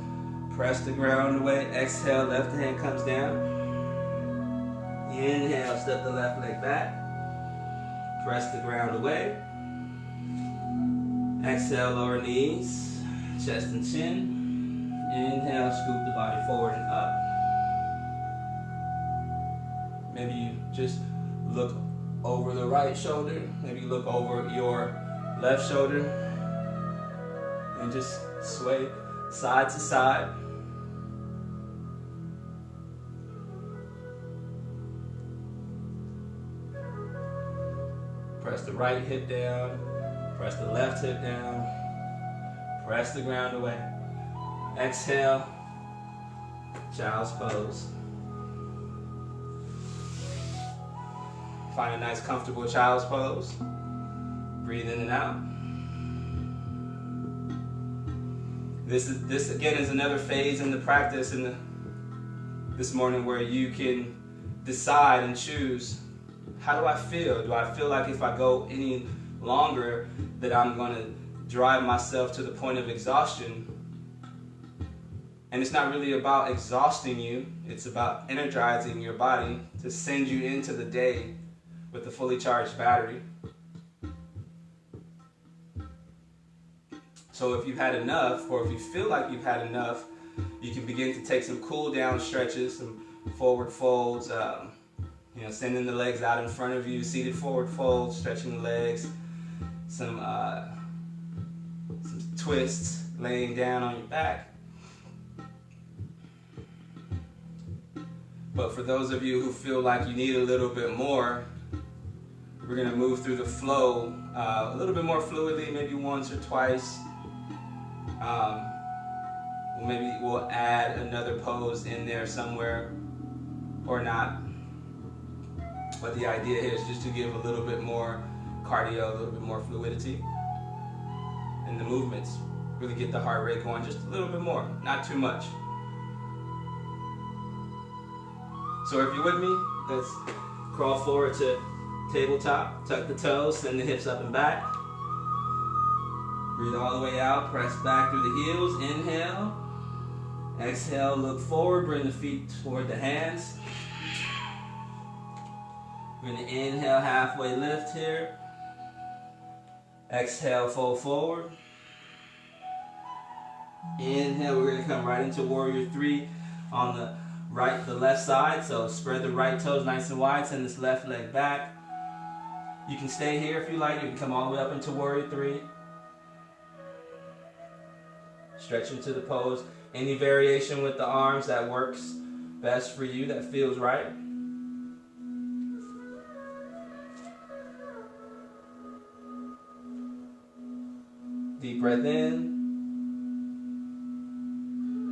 press the ground away. Exhale, left hand comes down. Inhale, step the left leg back. Press the ground away. Exhale, lower knees, chest and chin. Inhale, scoop the body forward and up. Maybe you just look over the right shoulder. Maybe you look over your left shoulder. And just sway side to side. Press the right hip down. Press the left hip down. Press the ground away. Exhale. Child's pose. Find a nice comfortable child's pose. Breathe in and out. This again is another phase in the practice this morning where you can decide and choose, how do I feel? Do I feel like if I go any longer that I'm going to drive myself to the point of exhaustion? And it's not really about exhausting you, it's about energizing your body to send you into the day with a fully charged battery. So if you've had enough, or if you feel like you've had enough, you can begin to take some cool down stretches, some forward folds, sending the legs out in front of you, seated forward folds, stretching the legs, some twists, laying down on your back. But for those of you who feel like you need a little bit more, we're going to move through the flow a little bit more fluidly, maybe once or twice. Maybe we'll add another pose in there somewhere or not. But the idea here is just to give a little bit more cardio, a little bit more fluidity in the movements. Really get the heart rate going just a little bit more, not too much. So if you're with me, let's crawl forward to tabletop, tuck the toes, send the hips up and back. Breathe all the way out, press back through the heels, inhale. Exhale, look forward, bring the feet toward the hands. We're going to inhale, halfway lift here. Exhale, fold forward. Inhale, we're going to come right into Warrior 3 on the left side. So spread the right toes nice and wide, send this left leg back. You can stay here if you like. You can come all the way up into Warrior 3. Stretch into the pose. Any variation with the arms that works best for you, that feels right. Deep breath in.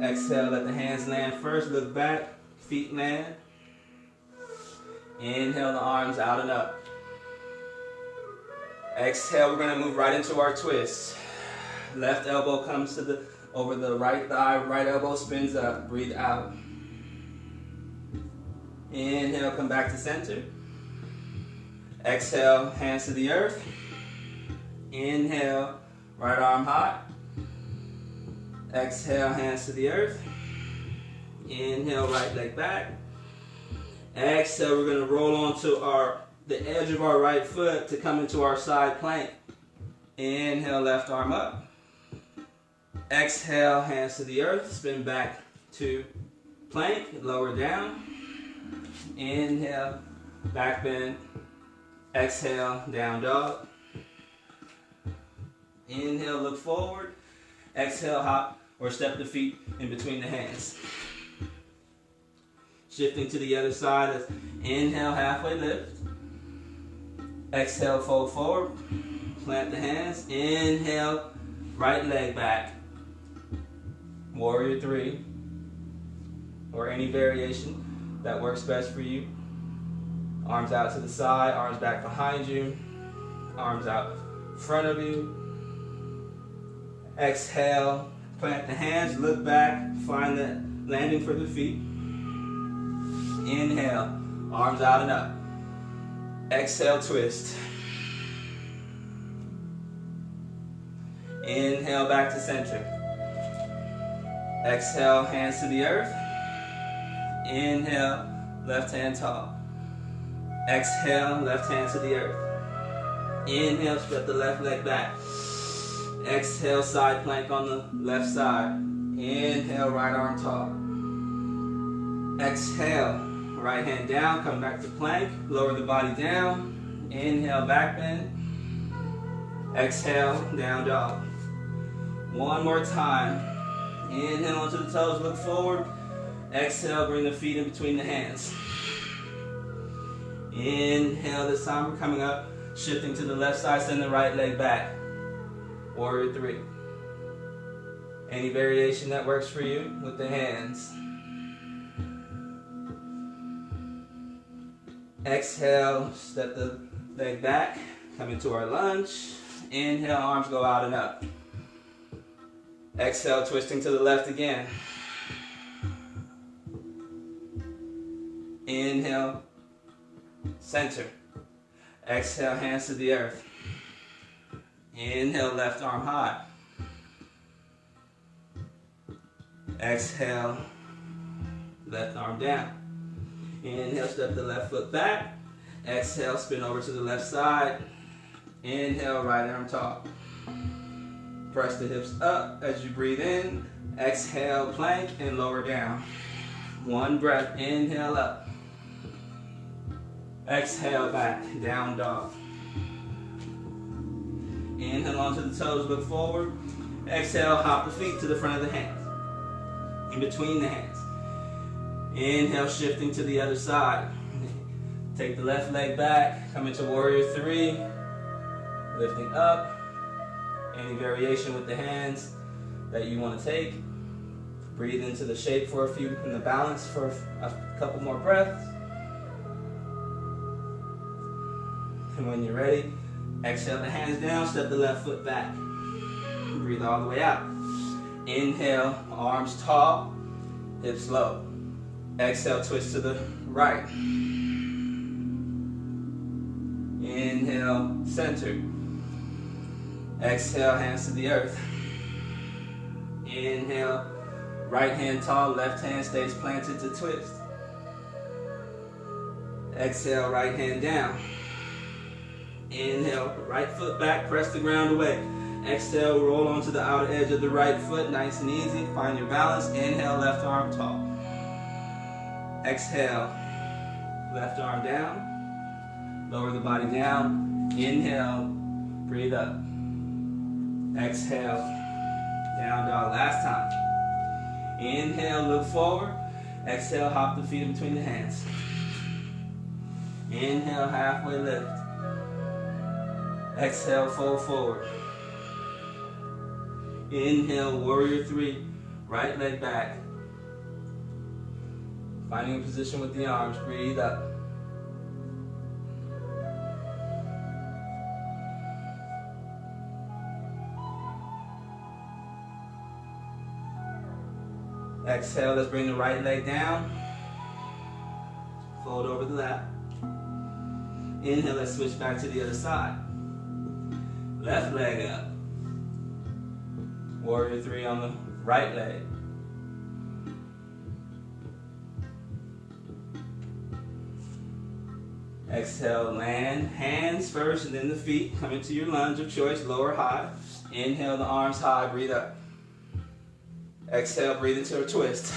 Exhale, let the hands land first. Look back, feet land. Inhale the arms out and up. Exhale, we're going to move right into our twist. Left elbow comes over the right thigh, right elbow spins up, breathe out. Inhale, come back to center. Exhale, hands to the earth. Inhale, right arm high. Exhale, hands to the earth. Inhale, right leg back. Exhale, we're going to roll onto the edge of our right foot to come into our side plank. Inhale, left arm up. Exhale, hands to the earth, spin back to plank, lower down. Inhale, back bend. Exhale, down dog. Inhale, look forward. Exhale, hop or step the feet in between the hands. Shifting to the other side, inhale, halfway lift. Exhale, fold forward. Plant the hands. Inhale, right leg back. Warrior 3, or any variation that works best for you. Arms out to the side, arms back behind you, arms out in front of you. Exhale, plant the hands, look back, find the landing for the feet. Inhale, arms out and up. Exhale, twist. Inhale, back to center. Exhale, hands to the earth. Inhale, left hand tall. Exhale, left hand to the earth. Inhale, step the left leg back. Exhale, side plank on the left side. Inhale, right arm tall. Exhale, right hand down, come back to plank. Lower the body down. Inhale, back bend. Exhale, down dog. One more time. Inhale onto the toes, look forward. Exhale, bring the feet in between the hands. Inhale, this time we're coming up, shifting to the left side, send the right leg back. Warrior 3. Any variation that works for you with the hands. Exhale, step the leg back, come into our lunge. Inhale, arms go out and up. Exhale, twisting to the left again. Inhale, center. Exhale, hands to the earth. Inhale, left arm high. Exhale, left arm down. Inhale, step the left foot back. Exhale, spin over to the left side. Inhale, right arm tall. Press the hips up as you breathe in. Exhale, plank and lower down. One breath, inhale up. Exhale back, down dog. Inhale onto the toes, look forward. Exhale, hop the feet to the front of the hands. In between the hands. Inhale, shifting to the other side. Take the left leg back, come into warrior three. Lifting up. Any variation with the hands that you want to take. Breathe into the shape for a few, in the balance for a couple more breaths. And when you're ready, exhale the hands down, step the left foot back. Breathe all the way out. Inhale, arms tall, hips low. Exhale, twist to the right. Inhale, center. Exhale, hands to the earth. Inhale, right hand tall, left hand stays planted to twist. Exhale, right hand down. Inhale, right foot back, press the ground away. Exhale, roll onto the outer edge of the right foot, nice and easy. Find your balance. Inhale, left arm tall. Exhale, left arm down. Lower the body down. Inhale, breathe up. Exhale, down dog. Last time. Inhale, look forward. Exhale, hop the feet in between the hands. Inhale, halfway lift. Exhale, fold forward. Inhale, warrior three. Right leg back. Finding a position with the arms. Breathe up. Exhale, let's bring the right leg down. Fold over the lap. Inhale, let's switch back to the other side. Left leg up. Warrior three on the right leg. Exhale, land, hands first and then the feet. Come into your lunge of choice, lower high. Inhale, the arms high, breathe up. Exhale, breathe into a twist.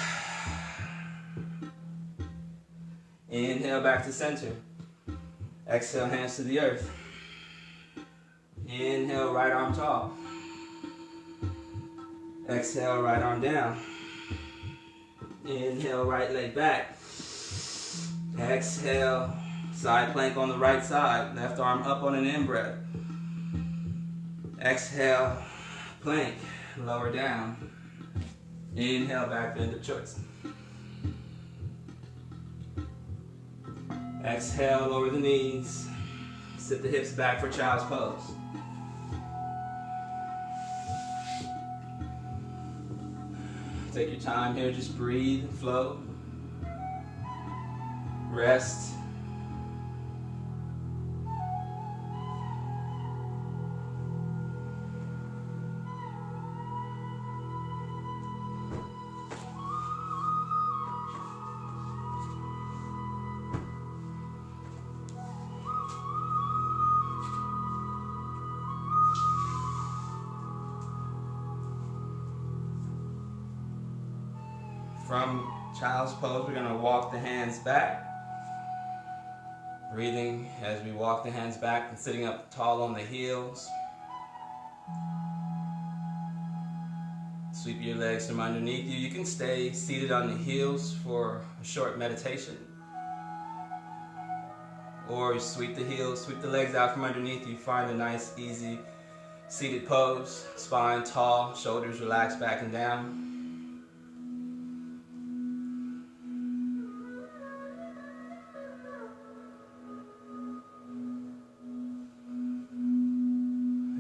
Inhale, back to center. Exhale, hands to the earth. Inhale, right arm tall. Exhale, right arm down. Inhale, right leg back. Exhale, side plank on the right side. Left arm up on an in-breath. Exhale, plank, lower down. Inhale, back bend of choice. Exhale, lower the knees. Sit the hips back for child's pose. Take your time here, just breathe and flow. Rest. From child's pose, we're going to walk the hands back. Breathing as we walk the hands back and sitting up tall on the heels. Sweep your legs from underneath you. You can stay seated on the heels for a short meditation. Or you sweep the heels, sweep the legs out from underneath you. Find a nice, easy seated pose. Spine tall, shoulders relaxed back and down.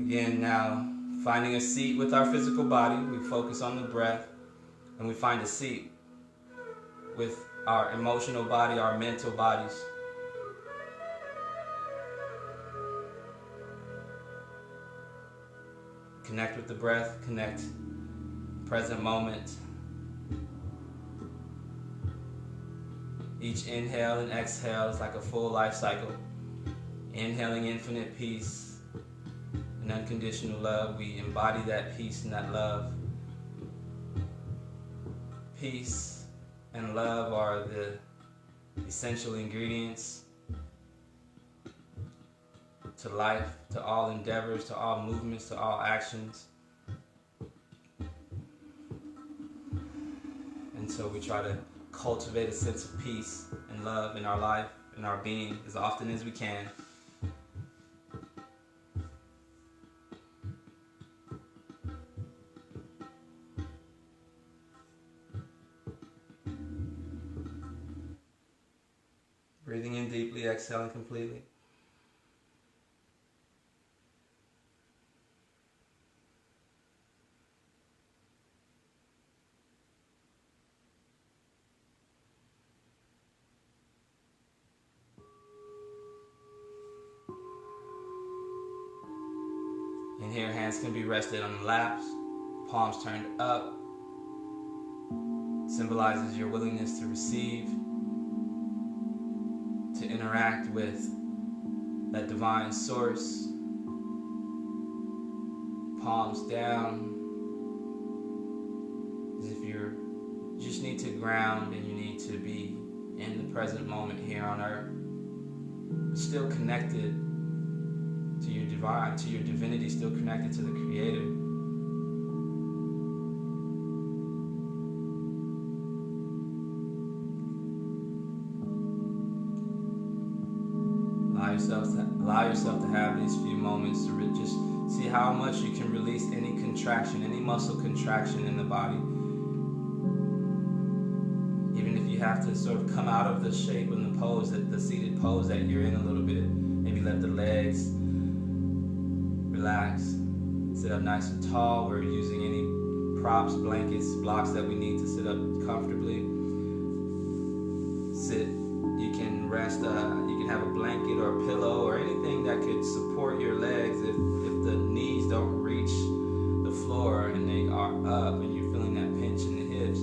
Again, now finding a seat with our physical body, we focus on the breath, and we find a seat with our emotional body, our mental bodies. Connect with the breath, connect present moment. Each inhale and exhale is like a full life cycle. Inhaling infinite peace and unconditional love, we embody that peace and that love. Peace, and love are the essential ingredients to life, to all endeavors, to all movements, to all actions. And so we try to cultivate a sense of peace and love in our life, in our being, as often as we can. Breathing in deeply, exhaling completely. And here, hands can be rested on the laps, palms turned up. Symbolizes your willingness to receive, to interact with that divine source. Palms down, as if you just need to ground and you need to be in the present moment here on earth, still connected to your divine, to your divinity, still connected to the Creator. Allow yourself to have these few moments to just see how much you can release any contraction, any muscle contraction in the body. Even if you have to sort of come out of the shape and the pose, the seated pose that you're in a little bit. Maybe let the legs relax. Sit up nice and tall. We're using any props, blankets, blocks that we need to sit up comfortably. Sit. You can rest, you can have a blanket or a pillow or anything that could support your legs if the knees don't reach the floor and they are up and you're feeling that pinch in the hips.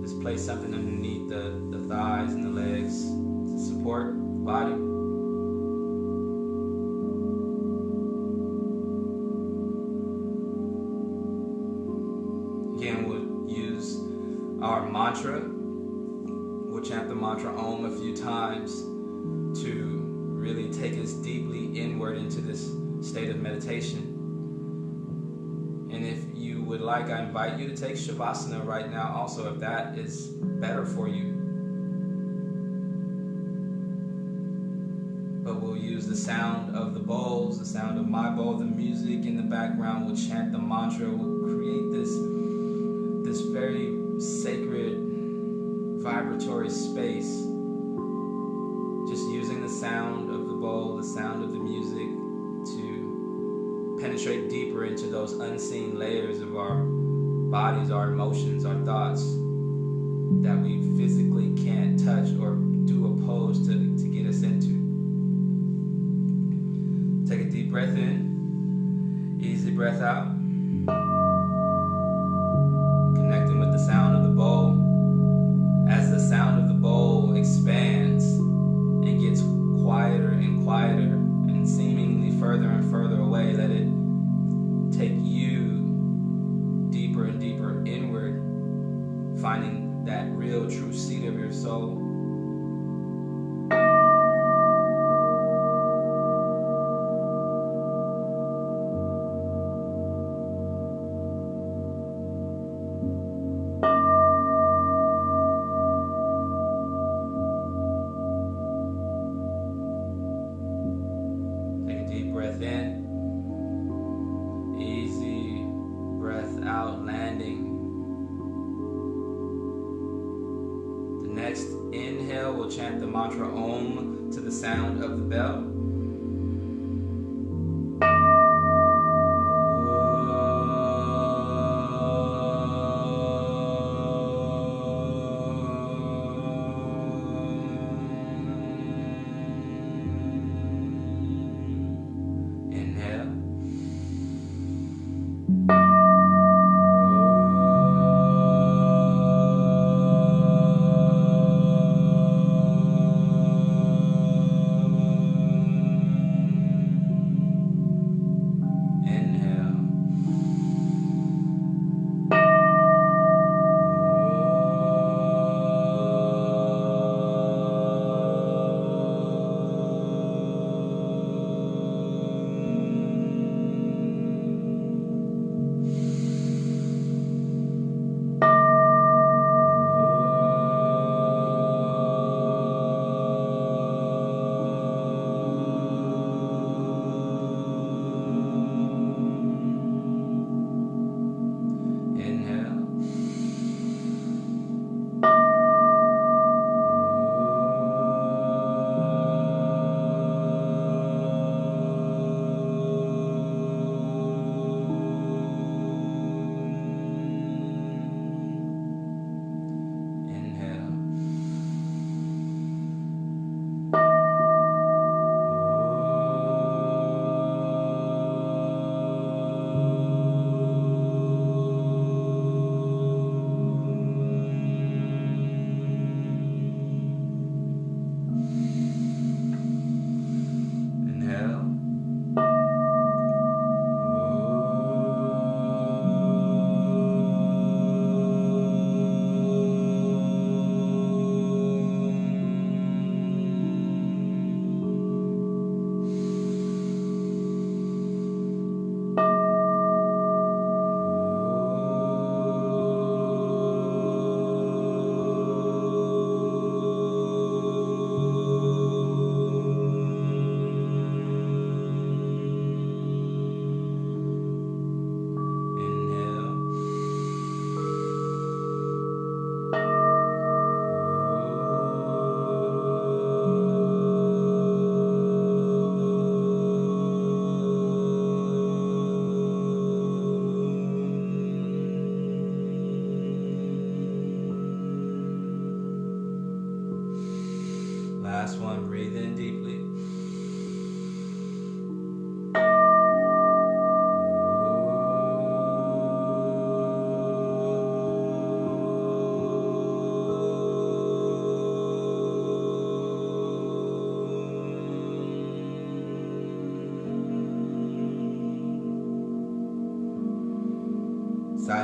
Just place something underneath the thighs and the legs to support the body. Again, we'll use our mantra. We'll chant the mantra Om a few times to really take us deeply inward into this state of meditation. And if you would like, I invite you to take Shavasana right now also, if that is better for you. But we'll use the sound of the bowls, the sound of my bowl, the music in the background. We'll chant the mantra. We'll create this very sacred vibratory space, just using the sound of the bowl, the sound of the music to penetrate deeper into those unseen layers of our bodies, our emotions, our thoughts that we physically can't touch or do a pose to get us into. Take a deep breath in, easy breath out, connecting with the sound of the bowl. As the sound of the bowl expands and gets quieter and quieter and seemingly further and further away, let it take you deeper and deeper inward, finding that real true seat of your soul. Breath in, easy breath out, landing. The next inhale, we'll chant the mantra Om to the sound of the bell.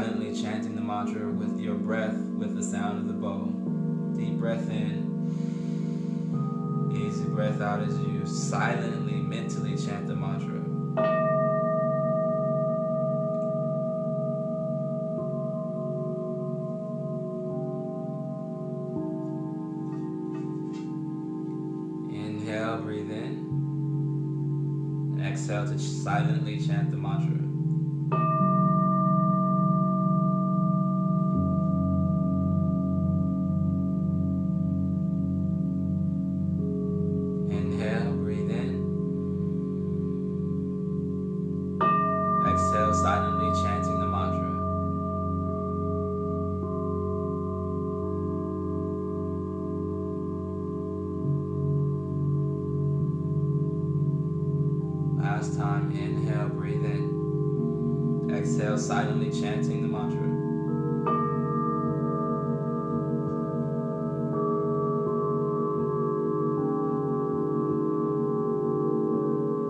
silently chanting the mantra with your breath, with the sound of the bow. Deep breath in, easy breath out as you silently, mentally chant the mantra. Inhale, breathe in. Exhale to silently chant the mantra. Inhale, breathe in. Exhale, silently chanting the mantra. Last time, inhale, breathe in. Exhale, silently chanting the mantra.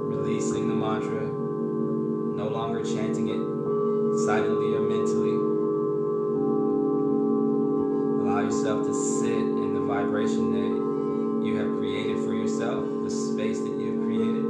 Releasing the mantra, no longer chanting it silently or mentally. Allow yourself to sit in the vibration that you have created for yourself, the space that you have created.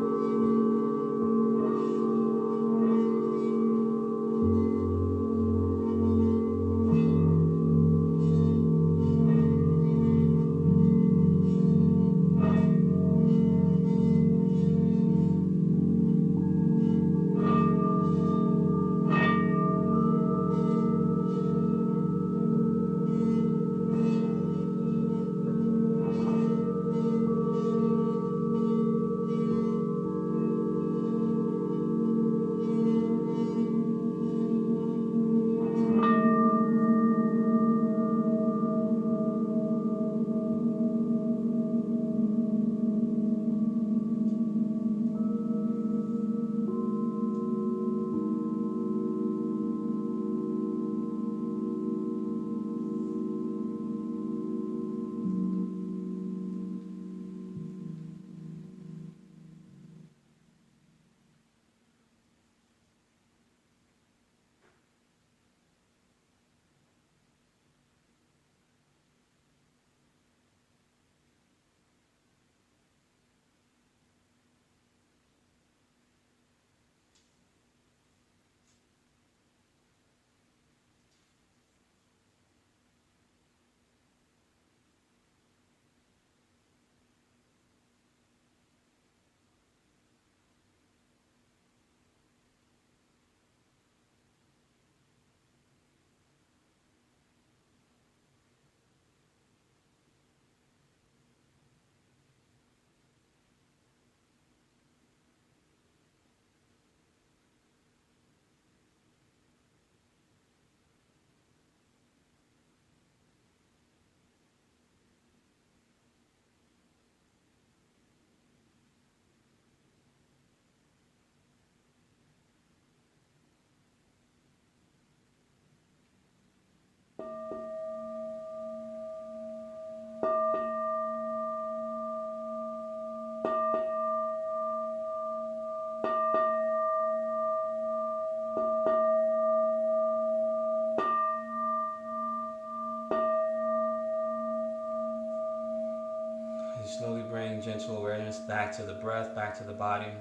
You slowly bring gentle awareness back to the breath, back to the body,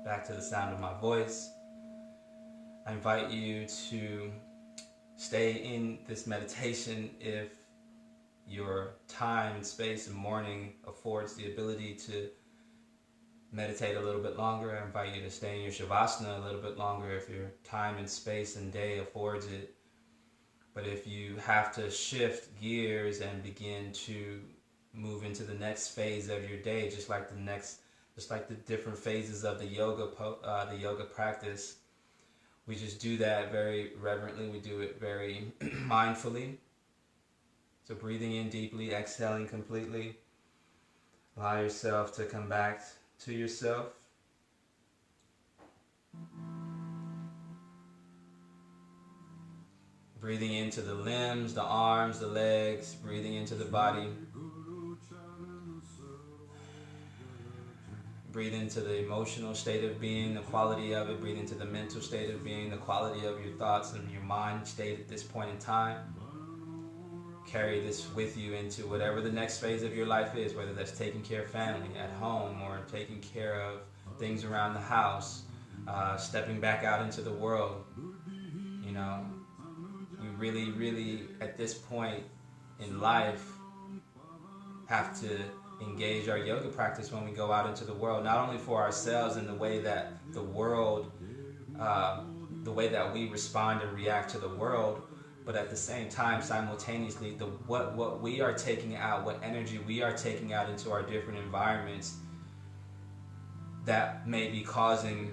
back to the sound of my voice. I invite you to stay in this meditation if your time and space and morning affords the ability to meditate a little bit longer. I invite you to stay in your Shavasana a little bit longer if your time and space and day affords it. But if you have to shift gears and begin to move into the next phase of your day, just like the different phases of the yoga practice, we just do that very reverently. We do it very mindfully. So breathing in deeply, exhaling completely. Allow yourself to come back to yourself. Breathing into the limbs, the arms, the legs, breathing into the body. Breathe into the emotional state of being, the quality of it. Breathe into the mental state of being, the quality of your thoughts and your mind state at this point in time. Carry this with you into whatever the next phase of your life is, whether that's taking care of family at home or taking care of things around the house, stepping back out into the world. You know, we really, really, at this point in life, have to engage our yoga practice when we go out into the world, not only for ourselves in the way that the world, the way that we respond and react to the world, but at the same time, simultaneously, what we are taking out, what energy we are taking out into our different environments that may be causing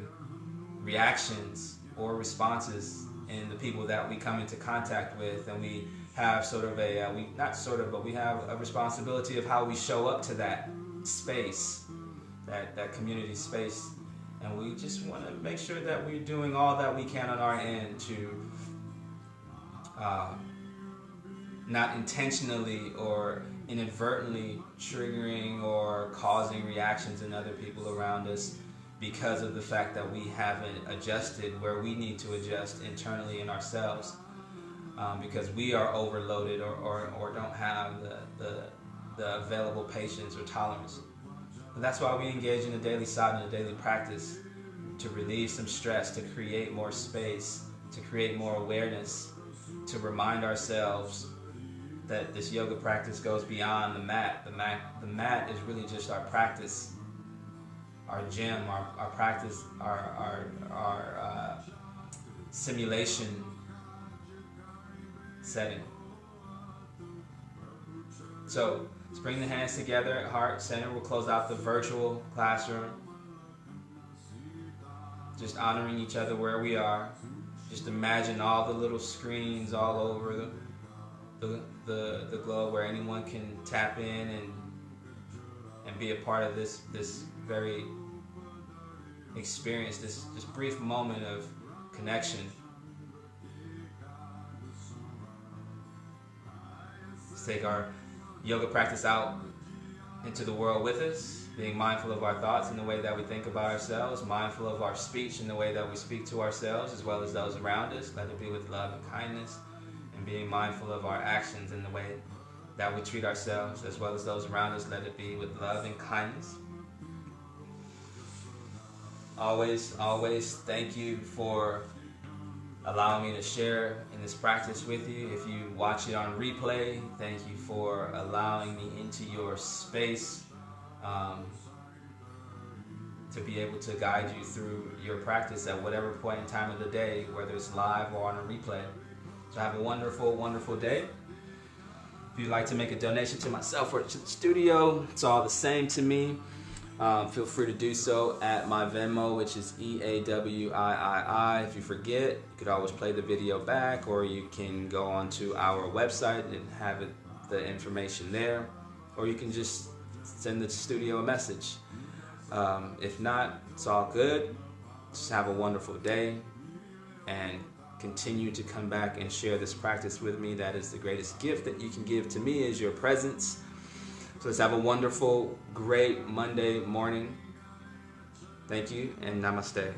reactions or responses in the people that we come into contact with. And we have sort of we have a responsibility of how we show up to that space, that community space. And we just want to make sure that we're doing all that we can on our end to not intentionally or inadvertently triggering or causing reactions in other people around us because of the fact that we haven't adjusted where we need to adjust internally in ourselves, because we are overloaded or don't have the available patience or tolerance. And that's why we engage in a daily sadhana, a daily practice, to relieve some stress, to create more space, to create more awareness, to remind ourselves that this yoga practice goes beyond the mat. The mat is really just our practice, our gym, our practice, our simulation setting. So let's bring the hands together at heart center. We'll close out the virtual classroom, just honoring each other where we are. Just imagine all the little screens all over the globe where anyone can tap in and be a part of this very experience, this brief moment of connection. Let's take our yoga practice out into the world with us, being mindful of our thoughts and the way that we think about ourselves, mindful of our speech and the way that we speak to ourselves as well as those around us. Let it be with love and kindness, and being mindful of our actions and the way that we treat ourselves as well as those around us. Let it be with love and kindness. Always thank you for allowing me to share in this practice with you. If you watch it on replay, thank you for allowing me into your space to be able to guide you through your practice at whatever point in time of the day, whether it's live or on a replay. So have a wonderful, wonderful day. If you'd like to make a donation to myself or to the studio, it's all the same to me. Feel free to do so at my Venmo, which is EAWIII. If you forget, you could always play the video back, or you can go onto our website and have the information there, or you can just send the studio a message. If not, it's all good. Just have a wonderful day and continue to come back and share this practice with me. That is the greatest gift that you can give to me, is your presence. So let's have a wonderful, great Monday morning. Thank you, and namaste.